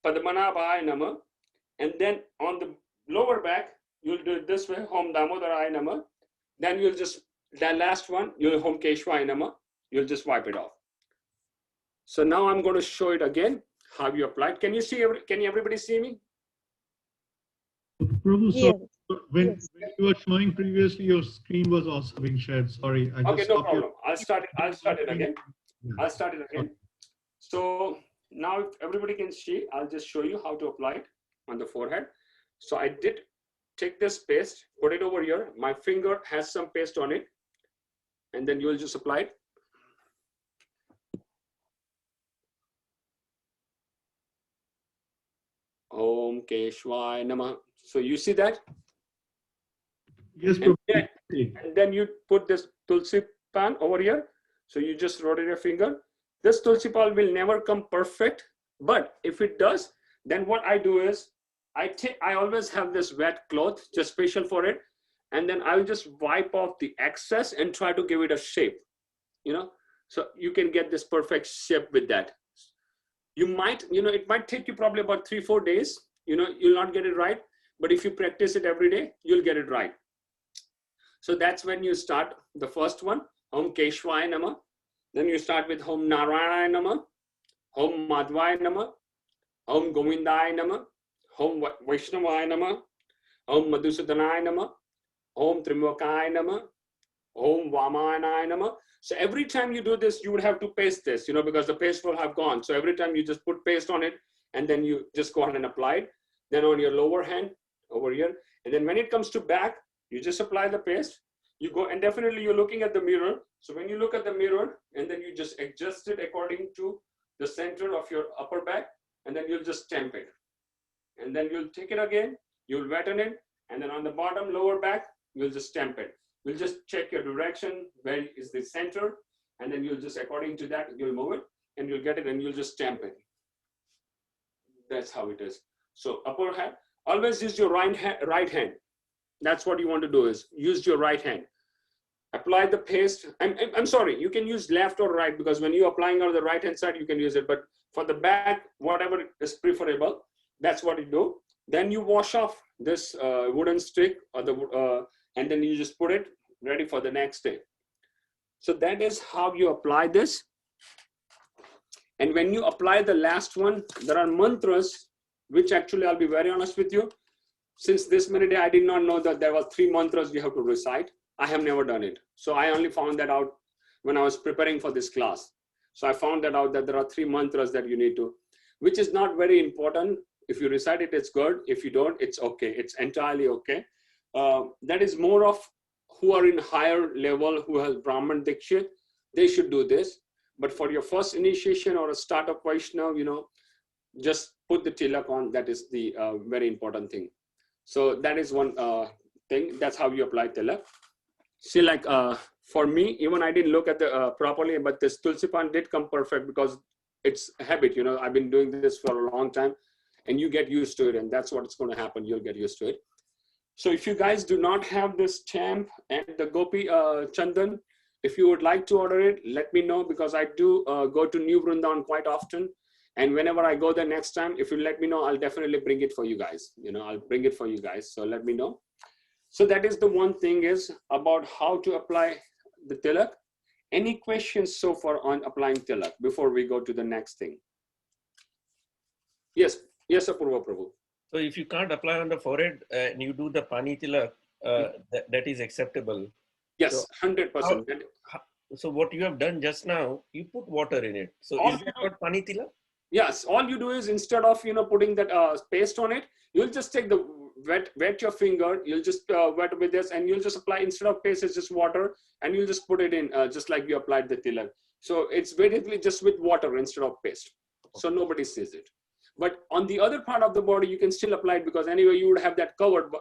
[SPEAKER 1] Padmanabhaya Namah. And then on the lower back, you'll do it this way, Om Damodaraya Namah. Then you'll just, that last one, you'll Om Keshwaya Namah. You'll just wipe it off. So now I'm going to show it again, how you apply it. Can you see, can everybody see me?
[SPEAKER 2] Prabhu, so
[SPEAKER 7] Yes.
[SPEAKER 2] when you were showing previously, your screen was also being shared. Sorry.
[SPEAKER 1] Okay, no problem. I'll start it again.
[SPEAKER 2] Yeah.
[SPEAKER 1] I'll start it again. So now if everybody can see, I'll just show you how to apply it on the forehead. So I did take this paste, put it over here. My finger has some paste on it. And then you'll just apply it. Om Keshwaya Namah. So you see that?
[SPEAKER 2] Yes,
[SPEAKER 1] And
[SPEAKER 2] Prabhu.
[SPEAKER 1] then you put this tulsi pan over here. So you just rotate your finger. This tulsi pan will never come perfect, but if it does, then what I do is I always have this wet cloth just special for it, and then I'll just wipe off the excess and try to give it a shape, so you can get this perfect shape with that. You might, it might take you probably about 3-4 days, you'll not get it right, but if you practice it every day, you'll get it right. So that's when you start the first one, Om Keshwaya Namah. Then you start with Om Narayana Namah, Om Madhvaya Namah, Om Govindaya Namah, Om Vaishnavaya Namah, Om Madhusudhanaya Namah, Om Trimbakaya Namah, Om Vamanaya Namah. So every time you do this, you would have to paste this, because the paste will have gone. So every time you just put paste on it, and then you just go ahead and apply it. Then on your lower hand over here. And then when it comes to back, you just apply the paste. You go, and definitely you're looking at the mirror. So when you look at the mirror, and then you just adjust it according to the center of your upper back, and then you'll just stamp it. And then you'll take it again, you'll wetten it, and then on the bottom lower back, you'll just stamp it. You'll just check your direction, where is the center, and then you'll just, according to that, you'll move it, and you'll get it, and you'll just stamp it. That's how it is. So upper hand, always use your right hand. That's what you want to do, is use your right hand. Apply the paste. I'm sorry, you can use left or right, because when you're applying on the right hand side, you can use it. But for the back, whatever is preferable, that's what you do. Then you wash off this wooden stick, or and then you just put it ready for the next day. So that is how you apply this. And when you apply the last one, there are mantras, which actually, I'll be very honest with you, since this many days, I did not know that there were 3 mantras you have to recite. I have never done it. So I only found that out when I was preparing for this class. So I found that out that there are 3 mantras that you need to, which is not very important. If you recite it, it's good. If you don't, it's okay. It's entirely okay. That is more of who are in higher level, who has Brahman Dikshit, they should do this. But for your first initiation or a startup Vaishnav, just put the tilak on. That is the very important thing. So that is one thing. That's how you apply tilak. See, like for me, even I didn't look at the properly, but this Tulsi Pan did come perfect because it's a habit. I've been doing this for a long time, and you get used to it, and that's what's going to happen. You'll get used to it. So if you guys do not have this stamp and the Gopi Chandan, if you would like to order it, let me know, because I do go to New Vrindavan quite often. And whenever I go there next time, if you let me know, I'll definitely bring it for you guys. I'll bring it for you guys. So let me know. So that is the one thing is about how to apply the tilak. Any questions so far on applying tilak before we go to the next thing? Yes, Apurva Prabhu.
[SPEAKER 7] So if you can't apply on the forehead and you do the pani tilak, that is acceptable.
[SPEAKER 1] Yes, 100%.
[SPEAKER 7] So what you have done just now, you put water in it. So is that not pani tilak?
[SPEAKER 1] Yes, all you do is instead of putting that paste on it, you'll just take the wet your finger. You'll just wet with this, and you'll just apply, instead of paste, it's just water, and you'll just put it in just like you applied the tilak. So it's basically just with water instead of paste. So nobody sees it. But on the other part of the body, you can still apply it, because anyway you would have that covered.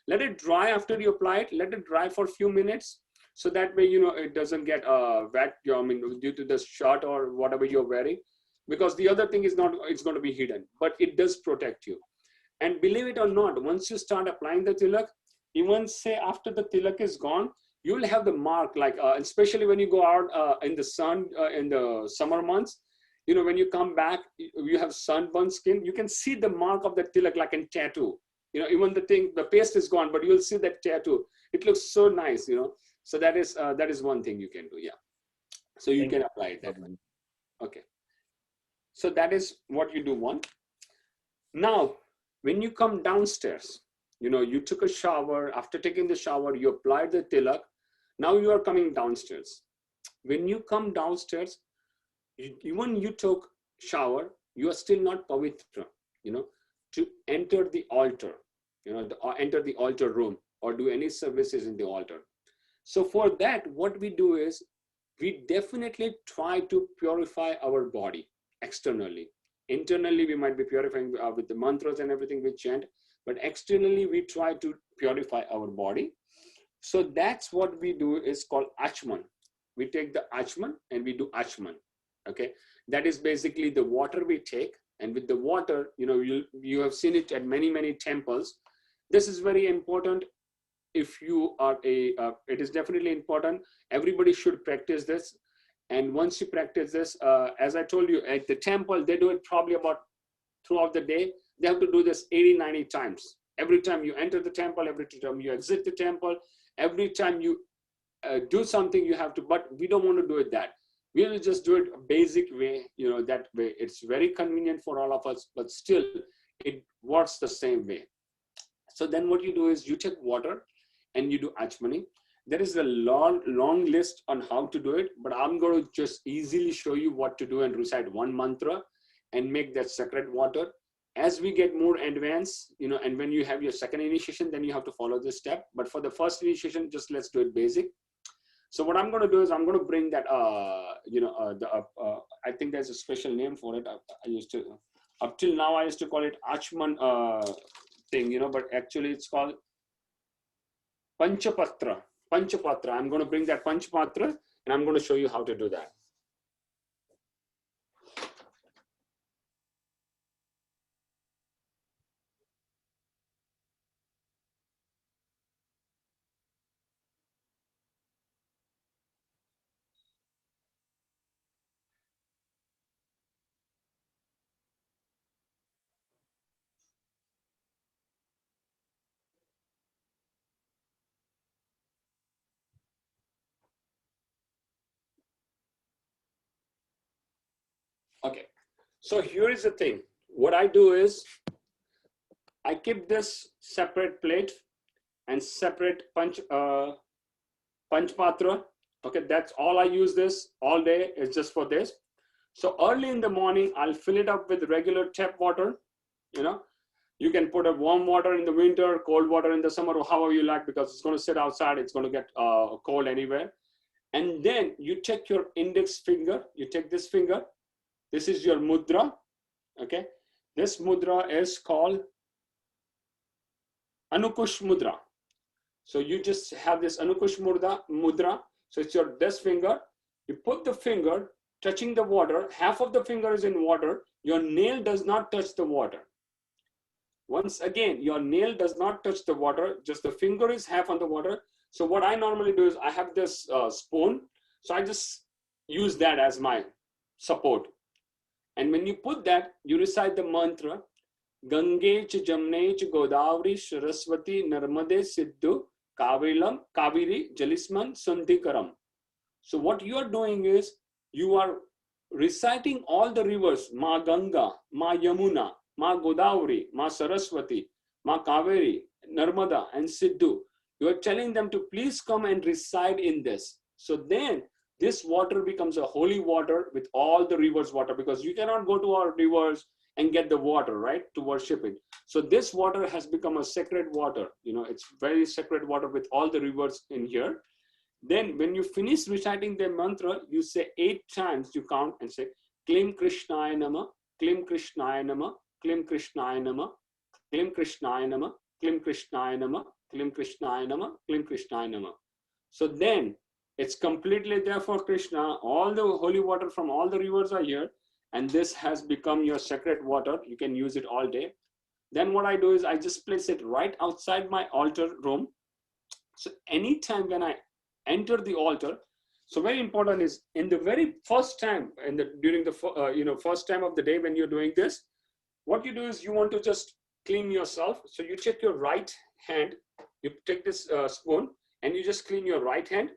[SPEAKER 1] Let it dry after you apply it. Let it dry for a few minutes, so that way it doesn't get wet. Due to the shirt or whatever you're wearing. Because the other thing is it's going to be hidden, but it does protect you. And believe it or not, once you start applying the tilak, even say after the tilak is gone, you'll have the mark, like especially when you go out in the sun in the summer months, when you come back, you have sunburned skin, you can see the mark of the tilak like in tattoo. Even the paste is gone, but you'll see that tattoo. It looks so nice, So that is one thing you can do, yeah. So you can apply it that way. Okay. So that is what you do one. Now, when you come downstairs, you took a shower. After taking the shower, you applied the tilak. Now you are coming downstairs. When you come downstairs, even you took shower, you are still not pavitra, to enter the altar, enter the altar room or do any services in the altar. So for that, what we do is we definitely try to purify our body. Externally. Internally, we might be purifying with the mantras and everything we chant, but externally, we try to purify our body. So that's what we do is called Achaman. We take the Achaman and we do Achaman. Okay. That is basically the water we take, and with the water, you have seen it at many, many temples. This is very important. If you are it is definitely important. Everybody should practice this. And once you practice this, as I told you, at the temple, they do it probably about throughout the day. They have to do this 80, 90 times. Every time you enter the temple, every time you exit the temple, every time you do something, you have to, but we don't want to do it that. We will just do it a basic way, that way. It's very convenient for all of us, but still it works the same way. So then what you do is you take water and you do Achmani. There is a long list on how to do it, but I'm going to just easily show you what to do and recite one mantra and make that sacred water. As we get more advanced, and when you have your second initiation, then you have to follow this step. But for the first initiation, just let's do it basic. So what I'm going to do is I'm going to bring that, I think there's a special name for it. I used to, up till now, I used to call it Achaman thing, but actually it's called Panchapatra. Panchapatra. I'm going to bring that Panchapatra and I'm going to show you how to do that. Okay, so here is the thing. What I do is I keep this separate plate and separate Panchapatra. Okay, that's all I use this all day is just for this. So early in the morning, I'll fill it up with regular tap water. You can put a warm water in the winter, cold water in the summer, or however you like, because it's going to sit outside. It's going to get cold anywhere. And then you take your index finger. You take this finger. This is your mudra, okay? This mudra is called Anukush mudra. So you just have this Anukush mudra. So it's your this finger. You put the finger touching the water. Half of the finger is in water. Your nail does not touch the water. Once again, your nail does not touch the water. Just the finger is half on the water. So what I normally do is I have this spoon. So I just use that as my support. And when you put that, you recite the mantra, Gange ch Jamne ch Godavari Saraswati Narmade Siddhu Kaviri Jalisman Sandhikaram. So what you are doing is you are reciting all the rivers, Ma Ganga, Ma Yamuna, Ma Godavari, Ma Saraswati, Ma Kaveri, Narmada and Siddhu. You are telling them to please come and reside in this. So then this water becomes a holy water with all the rivers water, because you cannot go to our rivers and get the water, right, to worship it. So this water has become a sacred water. It's very sacred water with all the rivers in here. Then when you finish reciting the mantra, you say 8 times, you count and say, Klim Krishnaya Nama, Klim Krishnaya Nama, Klim Krishnaya Nama, Klim Krishnaya Nama, Klim Krishnaya Nama, Klim Krishnaya Nama, Klim Krishnaya Nama. So then, it's completely there for Krishna. All the holy water from all the rivers are here. And this has become your sacred water. You can use it all day. Then what I do is I just place it right outside my altar room. So anytime when I enter the altar, so very important is in the very first time, during the first time of the day when you're doing this, what you do is you want to just clean yourself. So you take your right hand, you take this spoon and you just clean your right hand.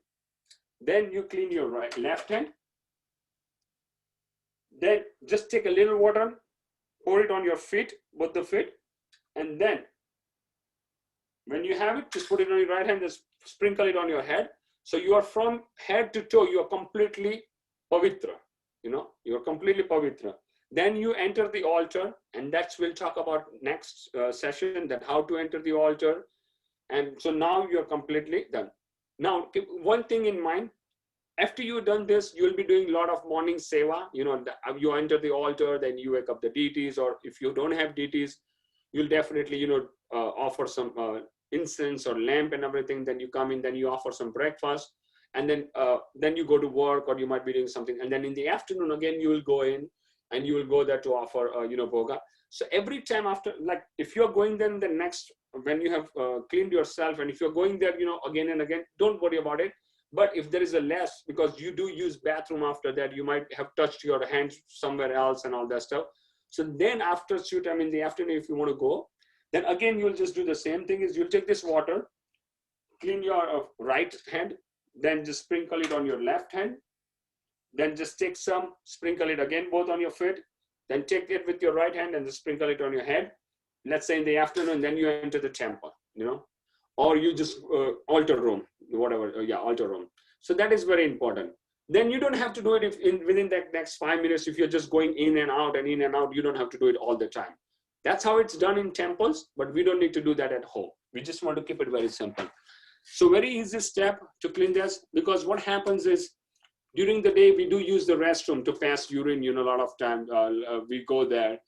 [SPEAKER 1] Then you clean your left hand. Then just take a little water, pour it on your feet, both the feet. And then when you have it, just put it on your right hand, just sprinkle it on your head. So you are from head to toe, you are completely pavitra. You are completely pavitra. Then you enter the altar, and that's we'll talk about next session, that how to enter the altar. And so now you're completely done. Now, keep one thing in mind. After you've done this, you'll be doing a lot of morning seva. You enter the altar, then you wake up the deities, or if you don't have deities, you'll definitely, offer some incense or lamp and everything. Then you come in, then you offer some breakfast, and then you go to work, or you might be doing something. And then in the afternoon, again, you will go in and you will go there to offer, bhoga. So every time after, like if you're going then the next, when you have cleaned yourself, and if you're going there, again and again, don't worry about it. But if there is a less, because you do use bathroom after that, you might have touched your hands somewhere else and all that stuff. So then after shoot time in the afternoon, if you want to go, then again, you'll just do the same thing is you'll take this water, clean your right hand, then just sprinkle it on your left hand. Then just take some, sprinkle it again, both on your feet. Then take it with your right hand and just sprinkle it on your head. Let's say in the afternoon, then you enter the temple, or you just altar room, whatever, yeah, altar room. So that is very important. Then you don't have to do it within that next 5 minutes. If you're just going in and out and in and out, you don't have to do it all the time. That's how it's done in temples, but we don't need to do that at home. We just want to keep it very simple. So very easy step to clean this, because what happens is during the day, we do use the restroom to pass urine, a lot of time we go there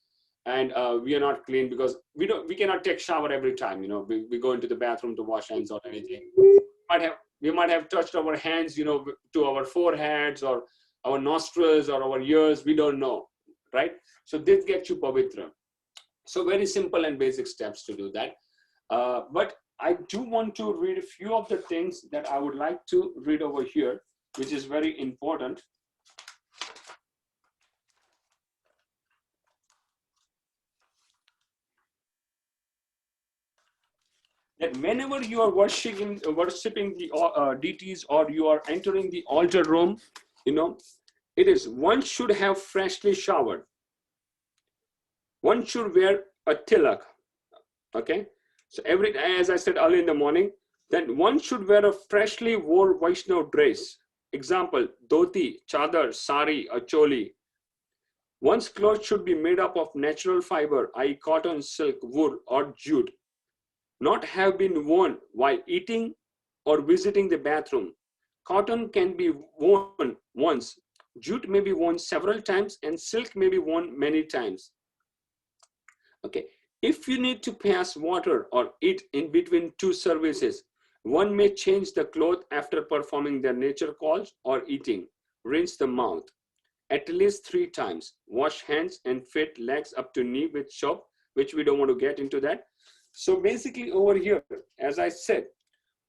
[SPEAKER 1] and we are not clean because we cannot take shower every time, we go into the bathroom to wash hands or anything. We might have touched our hands, to our foreheads or our nostrils or our ears. We don't know, right? So this gets you pavitra. So very simple and basic steps to do that. But I do want to read a few of the things that I would like to read over here, which is very important. That whenever you are worshiping the deities, or you are entering the altar room, it is one should have freshly showered. One should wear a tilak. Okay, so as I said early in the morning, then one should wear a freshly worn Vaishnav dress. Example: dhoti, chadar, sari, a choli. One's clothes should be made up of natural fiber, i.e. cotton, silk, wool, or jute. Not have been worn while eating or visiting the bathroom. Cotton can be worn once. Jute may be worn several times, and silk may be worn many times. Okay, if you need to pass water or eat in between two services, one may change the cloth after performing their nature calls or eating. Rinse the mouth at least 3 times. Wash hands and feet, legs up to knee with soap, which we don't want to get into that. So basically over here, as I said,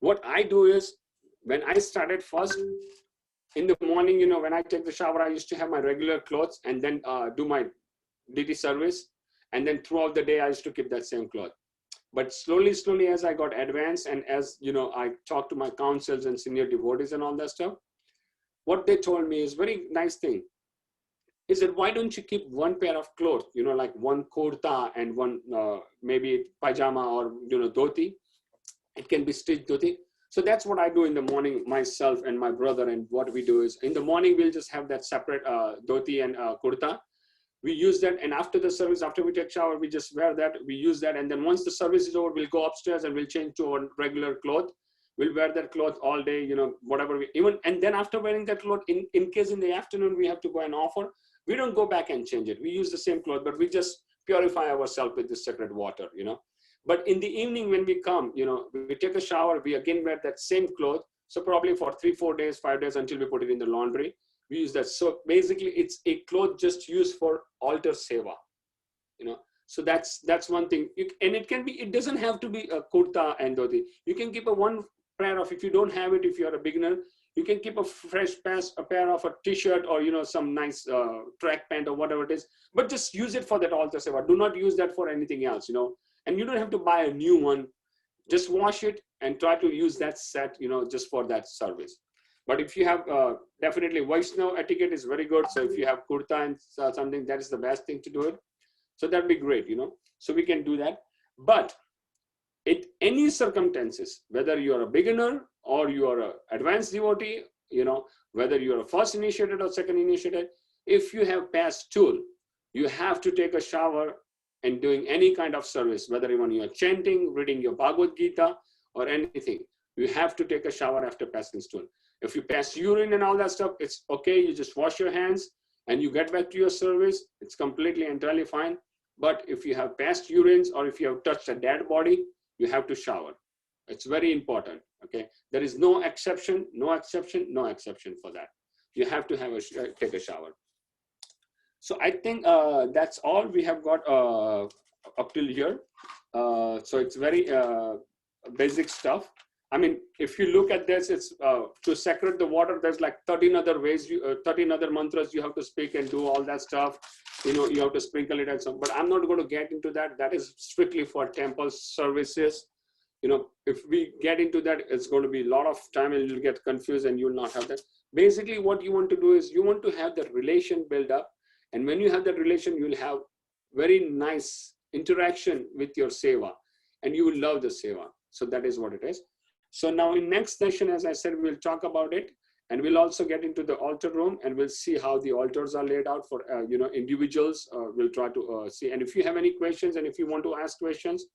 [SPEAKER 1] what I do is, when I started first in the morning, when I take the shower, I used to have my regular clothes and then do my deity service. And then throughout the day, I used to keep that same cloth. But slowly, as I got advanced, and as I talked to my councils and senior devotees and all that stuff, what they told me is very nice thing. Is that why don't you keep one pair of clothes, like one kurta and one maybe pajama or dhoti. It can be stitched dhoti. So that's what I do in the morning, myself and my brother. And what we do is, in the morning we'll just have that separate dhoti and kurta. We use that, and after the service, after we take shower, we just wear that. We use that, and then once the service is over, we'll go upstairs and we'll change to our regular cloth. We'll wear that cloth all day, whatever we even. And then after wearing that cloth, in case in the afternoon we have to go and offer, we don't go back and change it. We use the same cloth, but we just purify ourselves with this sacred water, But in the evening when we come, we take a shower, we again wear that same cloth. So probably for 3, 4 days, 5 days until we put it in the laundry. We use that. So basically it's a cloth just used for altar seva, So that's one thing. And it doesn't have to be a kurta and dhoti. You can keep one pair of, if you don't have it, if you're a beginner, you can keep a pair of a t-shirt or, some nice track pant or whatever it is, but just use it for that altar seva. Do not use that for anything else, and you don't have to buy a new one. Just wash it and try to use that set, just for that service. But if you have, definitely Vaishnav etiquette is very good. So if you have kurta and something, that is the best thing to do it. So that'd be great, so we can do that. But in any circumstances, whether you are a beginner or you are an advanced devotee, whether you are a first initiated or second initiated, if you have passed stool, you have to take a shower and doing any kind of service, whether even you are chanting, reading your Bhagavad Gita or anything, you have to take a shower after passing stool. If you pass urine and all that stuff, it's okay. You just wash your hands and you get back to your service. It's completely entirely fine. But if you have passed urines or if you have touched a dead body, you have to shower. It's very important. Okay. There is no exception for that. You have to take a shower. So I think that's all we have got up till here. So it's very basic stuff. I mean, if you look at this, it's to sacred the water, there's like 13 other ways, 13 other mantras you have to speak and do all that stuff. You have to sprinkle it and so, but I'm not going to get into that. That is strictly for temple services. If we get into that, it's going to be a lot of time and you'll get confused and you'll not have that. Basically, what you want to do is you want to have the relation build up. And when you have that relation, you'll have very nice interaction with your seva and you will love the seva. So that is what it is. So now in next session, as I said, we'll talk about it, and we'll also get into the altar room, and we'll see how the altars are laid out for individuals. We'll try to see. And if you have any questions, and if you want to ask questions,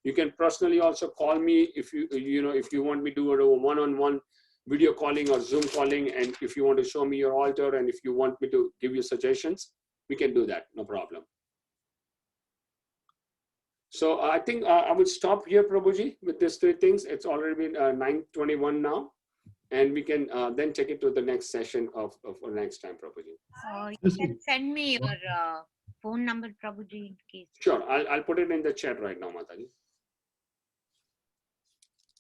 [SPEAKER 1] you can personally also call me if if you want me to do a one-on-one video calling or Zoom calling, and if you want to show me your altar, and if you want me to give you suggestions, we can do that, no problem. So I think I will stop here, Prabhuji, with these three things. It's already been 9:21 now, and we can then take it to the next session of next time, Prabhuji.
[SPEAKER 5] You can send me your phone number, Prabhuji, in case.
[SPEAKER 1] Sure, I'll put it in the chat right now, Mataji.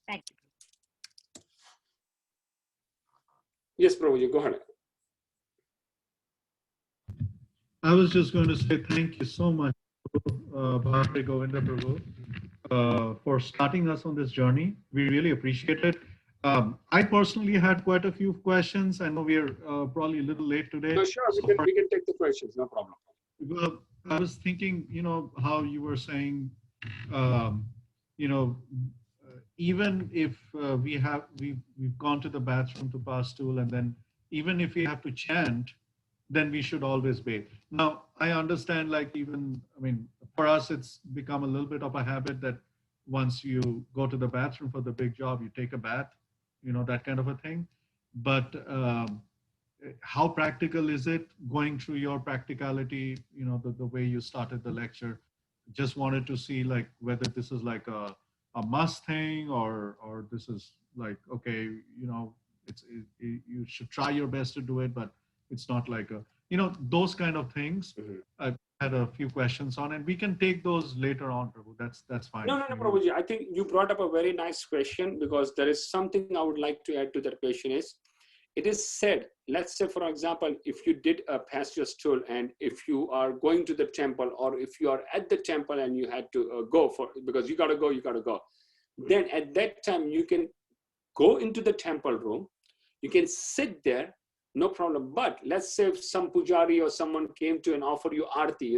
[SPEAKER 5] Thank you.
[SPEAKER 1] Yes, Prabhuji, go ahead.
[SPEAKER 2] I was just going to say thank you so much, Bhakti Govinda Prabhu, for starting us on this journey. We really appreciate it. I personally had quite a few questions. I know we're probably a little late today.
[SPEAKER 1] No, sure, we can take the questions, no problem.
[SPEAKER 2] Well, I was thinking, how you were saying, even if we've gone to the bathroom to pass stool, and then even if we have to chant, then we should always bathe. Now, I understand, for us, it's become a little bit of a habit that once you go to the bathroom for the big job, you take a bath, that kind of a thing. But how practical is it going through your practicality, the way you started the lecture? Just wanted to see whether this is like a must thing, or this is like, okay, you should try your best to do it, but it's not like those kind of things. I've had a few questions on, and we can take those later on, Prabhu. That's fine.
[SPEAKER 1] No, Prabhuji, I think you brought up a very nice question, because there is something I would like to add to that question is, it is said, let's say, for example, if you did pass your stool, and if you are going to the temple, or if you are at the temple and you had to go because you got to go, then at that time you can go into the temple room, you can sit there, no problem. But let's say if some pujari or someone came to and offer you aarti,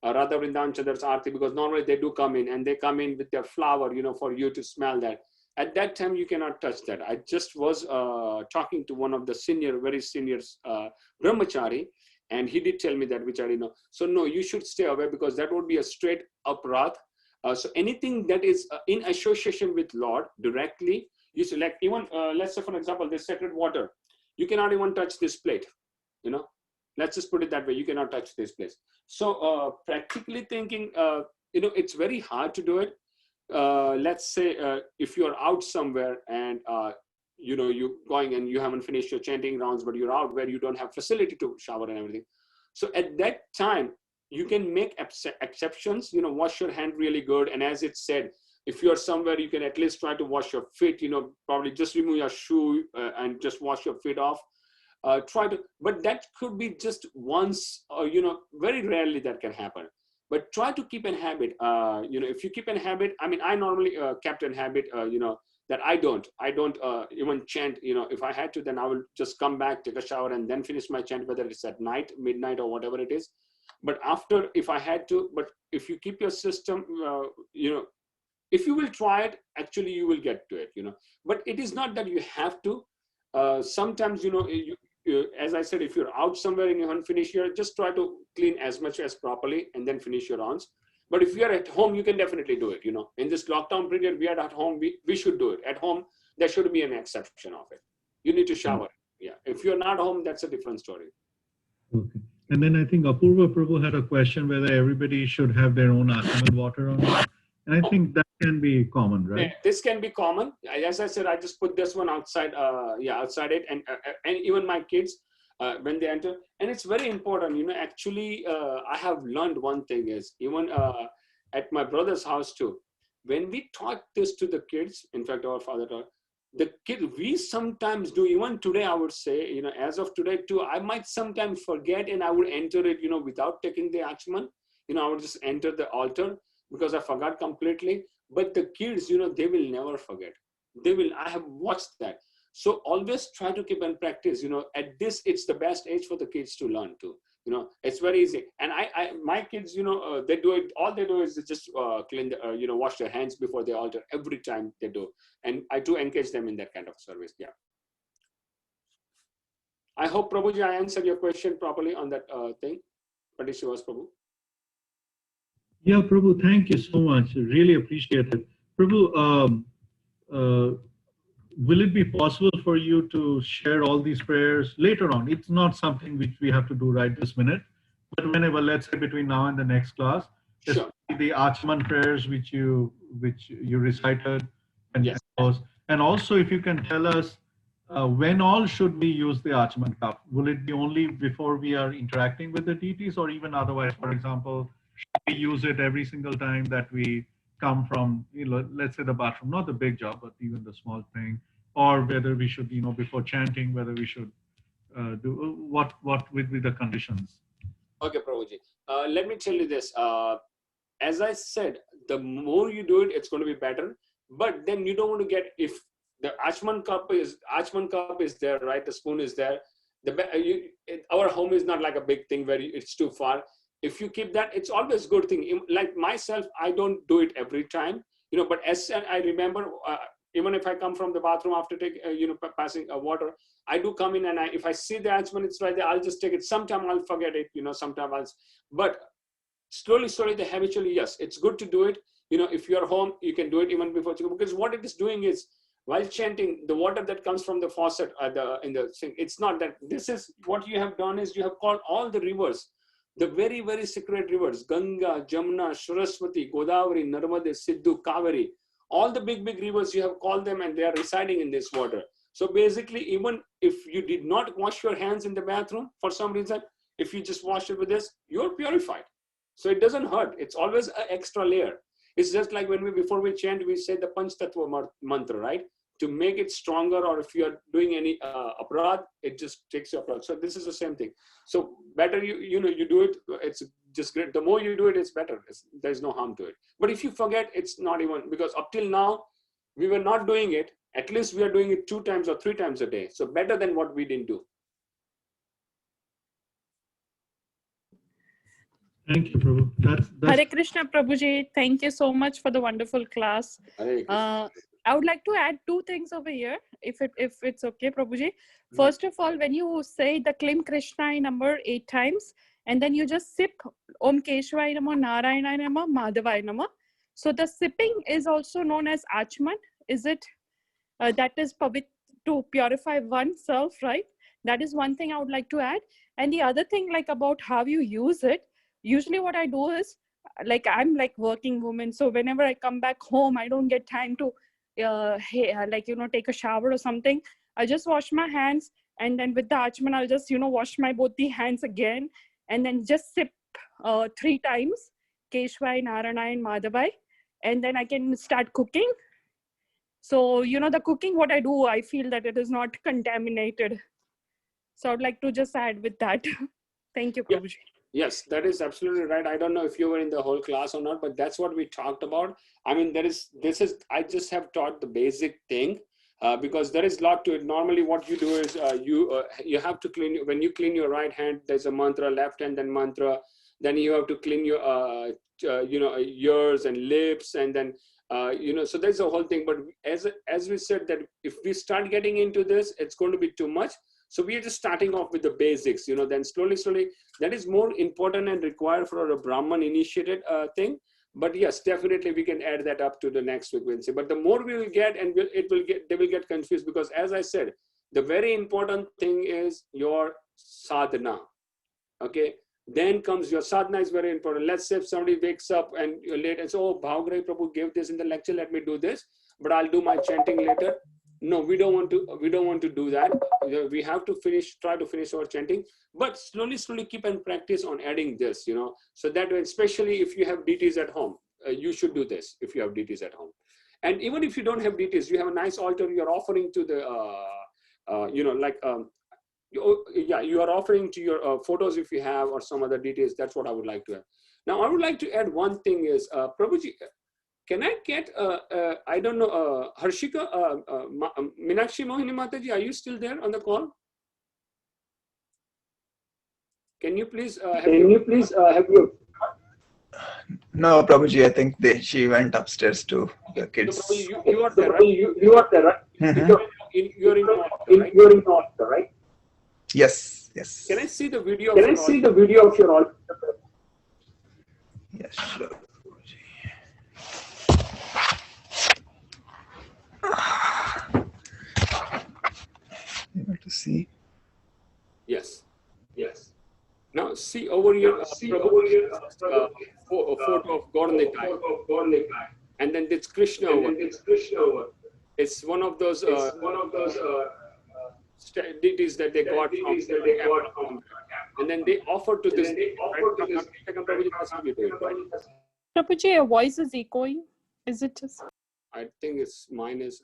[SPEAKER 1] Radha Vrindavan Chandra's aarti, because normally they do come in, and they come in with their flower, for you to smell that. At that time, you cannot touch that. I just was talking to one of the very senior brahmachari, and he did tell me that, which I didn't know. So no, you should stay away, because that would be a straight uprat. So anything that is in association with Lord directly, you select. Even let's say, for example, this sacred water, you cannot even touch this plate. Let's just put it that way. You cannot touch this place. So practically thinking, it's very hard to do it. Let's say if you're out somewhere, and you're going and you haven't finished your chanting rounds, but you're out where you don't have facility to shower and everything. So at that time, you can make exceptions, wash your hand really good. And as it said, if you're somewhere, you can at least try to wash your feet, probably just remove your shoe and just wash your feet off. But that could be just once, or, very rarely that can happen. But try to keep an habit. If you keep an habit, I normally kept an habit, that I don't even chant. If I had to, then I will just come back, take a shower, and then finish my chant, whether it's at night, midnight, or whatever it is. But after, if I had to, but if you keep your system, if you will try it, actually you will get to it, But it is not that you have to. Sometimes, as I said, if you're out somewhere and you haven't finished your, just try to clean as much as properly and then finish your rounds. But if you're at home, you can definitely do it. In this lockdown period, we are at home, we should do it. At home, there should be an exception of it. You need to shower. Yeah. If you're not home, that's a different story.
[SPEAKER 2] Okay. And then I think Apurva Prabhu had a question whether everybody should have their own Achaman water or not. And I think that can be common, right?
[SPEAKER 1] Yeah, this can be common. As I said, I just put this one outside, outside it. And even my kids, when they enter, and it's very important, actually, I have learned one thing is, even at my brother's house too, when we taught this to the kids, in fact, our father taught, the kid, we sometimes do, even today, I would say, as of today too, I might sometimes forget and I would enter it, without taking the Achaman, I would just enter the altar because I forgot completely. But the kids, they will never forget. I have watched that. So always try to keep and practice, at this, it's the best age for the kids to learn too. You know, it's very easy. And my kids, you know, they do it. All they do is just clean, you know, wash their hands before the altar every time they do. And I do engage them in that kind of service. Yeah. I hope, Prabhuji, I answered your question properly on that thing. Padishivas Prabhu.
[SPEAKER 2] Yeah, Prabhu, thank you so much. Really appreciate it. Prabhu, will it be possible for you to share all these prayers later on? It's not something which we have to do right this minute, but whenever, let's say between now and the next class,
[SPEAKER 1] Sure.
[SPEAKER 2] the Achaman prayers which you recited, and
[SPEAKER 1] Yes.
[SPEAKER 2] and also if you can tell us when all should we use the Achaman cup? Will it be only before we are interacting with the deities, or even otherwise? For example, should we use it every single time that we come from, you know, let's say the bathroom, not the big job, but even the small thing, or whether we should, you know, before chanting, whether we should do what would be the conditions?
[SPEAKER 1] Okay, Prabhuji. Let me tell you this. As I said, the more you do it, it's going to be better. But then you don't want to get, if the Achaman cup is there, right? The spoon is there. Our home is not like a big thing where it's too far. If you keep that, it's always a good thing. Like myself, I don't do it every time, you know, but as I remember, even if I come from the bathroom after passing water, I do come in, and if I see the Achaman, it's right there, I'll just take it. Sometime I'll forget it, you know, sometimes but slowly, the habitually, yes, it's good to do it. You know, if you're home, you can do it even before, because what it is doing is, while chanting, the water that comes from the faucet in the sink, it's not that. This is what you have done is you have called all the rivers, the very, very sacred rivers, Ganga, Jamuna, Saraswati, Godavari, Narmade, Siddhu, Kaveri, all the big rivers, you have called them, and they are residing in this water. So basically, even if you did not wash your hands in the bathroom for some reason, if you just wash it with this, you're purified. So it doesn't hurt. It's always an extra layer. It's just like when before we chant, we say the Panchapatra mantra, right? To make it stronger, or if you are doing any aparad, it just takes your aparad. So this is the same thing. So better you do it. It's just great. The more you do it, it's better. There's no harm to it. But if you forget, it's not even, because up till now we were not doing it. At least we are doing it 2 times or 3 times a day. So better than what we didn't do.
[SPEAKER 2] Thank you, Prabhu. That's
[SPEAKER 8] Hare Krishna, Prabhuji. Thank you so much for the wonderful class.
[SPEAKER 1] Hare Krishna.
[SPEAKER 8] I would like to add 2 things over here, if it's okay, Prabhuji. First of all, when you say the Klim Krishna number 8 times, and then you just sip Om Keshwaya Namo, Narayana Namo, Madhavaya Namo. So the sipping is also known as Achaman. Is it? That is to purify oneself, right? That is one thing I would like to add. And the other thing, like about how you use it, usually what I do is, like I'm like working woman. So whenever I come back home, I don't get time to take a shower or something. I just wash my hands, and then with the Achaman, I'll just, wash my both the hands again, and then just sip 3 times, Keshwai, Narayana, and Madhavai, and then I can start cooking. So, the cooking, what I do, I feel that it is not contaminated. So I'd like to just add with that. Thank you, Prabhuji.
[SPEAKER 1] Yes, that is absolutely right. I don't know if you were in the whole class or not, but that's what we talked about. I mean, I just have taught the basic thing because there is a lot to it. Normally what you do is you have to clean, when you clean your right hand, there's a mantra, left hand, then mantra, then you have to clean your, ears and lips, and then, so there's a whole thing. But as we said, that if we start getting into this, it's going to be too much. So we are just starting off with the basics, then slowly, that is more important and required for a Brahman initiated thing. But yes, definitely we can add that up to the next frequency. But the more we will get, and they will get confused, because as I said, the very important thing is your sadhana. Okay. Then comes your sadhana is very important. Let's say if somebody wakes up and you're late and says, oh, Bhavgrai Prabhu gave this in the lecture, let me do this, but I'll do my chanting later. No, we don't want to do that. We have to try to finish our chanting, but slowly keep and practice on adding this, so that way, especially if you have deities at home, you should do this if you have deities at home. And even if you don't have deities, you have a nice altar, you're offering to the, you are offering to your photos if you have, or some other deities. That's what I would like to add. Now, I would like to add one thing is, Prabhuji, can I get, I don't know, Harshika, Meenakshi Mohini Mataji, are you still there on the call? Can you please
[SPEAKER 9] have your... No, Prabhuji, I think she went upstairs to the kids.
[SPEAKER 1] So, you are there, right?
[SPEAKER 9] You are there, right?
[SPEAKER 1] You're in North, right?
[SPEAKER 9] You're in North, right? Yes, yes.
[SPEAKER 1] Can I see the video?
[SPEAKER 9] Can I see the video of your altar? Yes, sure. Able to see?
[SPEAKER 1] Yes. Yes. Now see over here. A photo of Gornikai. And then it's Krishna over. It's one of those deities that they got from. And then they offer to this.
[SPEAKER 8] Prabhuji, your voice is echoing. Is it just?
[SPEAKER 1] I think it's mine is.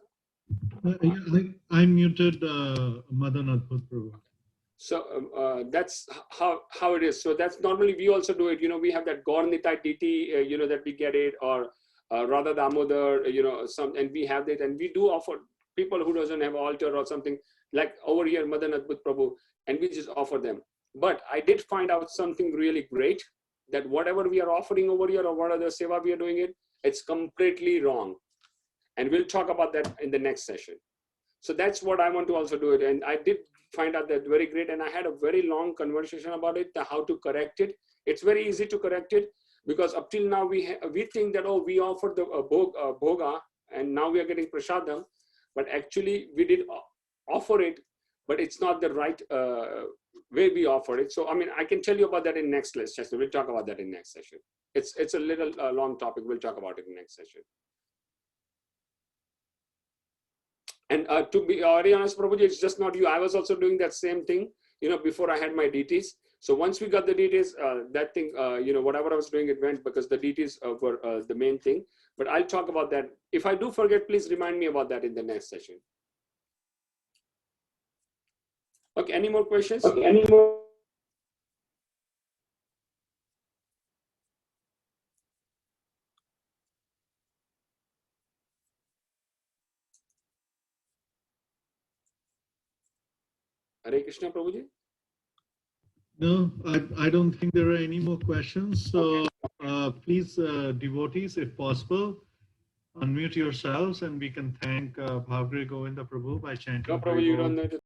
[SPEAKER 2] I muted Madan Adbhut Prabhu.
[SPEAKER 1] So that's how it is. So that's normally we also do it. You know, we have that Gornitai deity, you know, that we get it, or Radha Damodar, you know, and we have it, and we do offer people who doesn't have altar or something like over here, Madan Adbhut Prabhu, and we just offer them. But I did find out something really great, that whatever we are offering over here or whatever seva we are doing it's completely wrong. And we'll talk about that in the next session. So that's what I want to also do it. And I did find out that very great. And I had a very long conversation about it, how to correct it. It's very easy to correct it, because up till now we think that, oh, we offered the bhoga and now we are getting prasadam, but actually we did offer it, but it's not the right way we offer it. So, I mean, I can tell you about that in next session. We'll talk about that in next session. It's a little long topic. We'll talk about it in next session. And to be very honest, Prabhuji, it's just not you. I was also doing that same thing, you know, before I had my deities. So once we got the deities, that thing, you know, whatever I was doing, it went, because the deities were the main thing. But I'll talk about that. If I do forget, please remind me about that in the next session. Okay, any more questions?
[SPEAKER 9] Okay, any more?
[SPEAKER 1] Hare Krishna, Prabhuji?
[SPEAKER 2] No, I don't think there are any more questions. So please, devotees, if possible, unmute yourselves and we can thank Bhavgre Govinda Prabhu by chanting.
[SPEAKER 1] No, Prabhu, you don't need to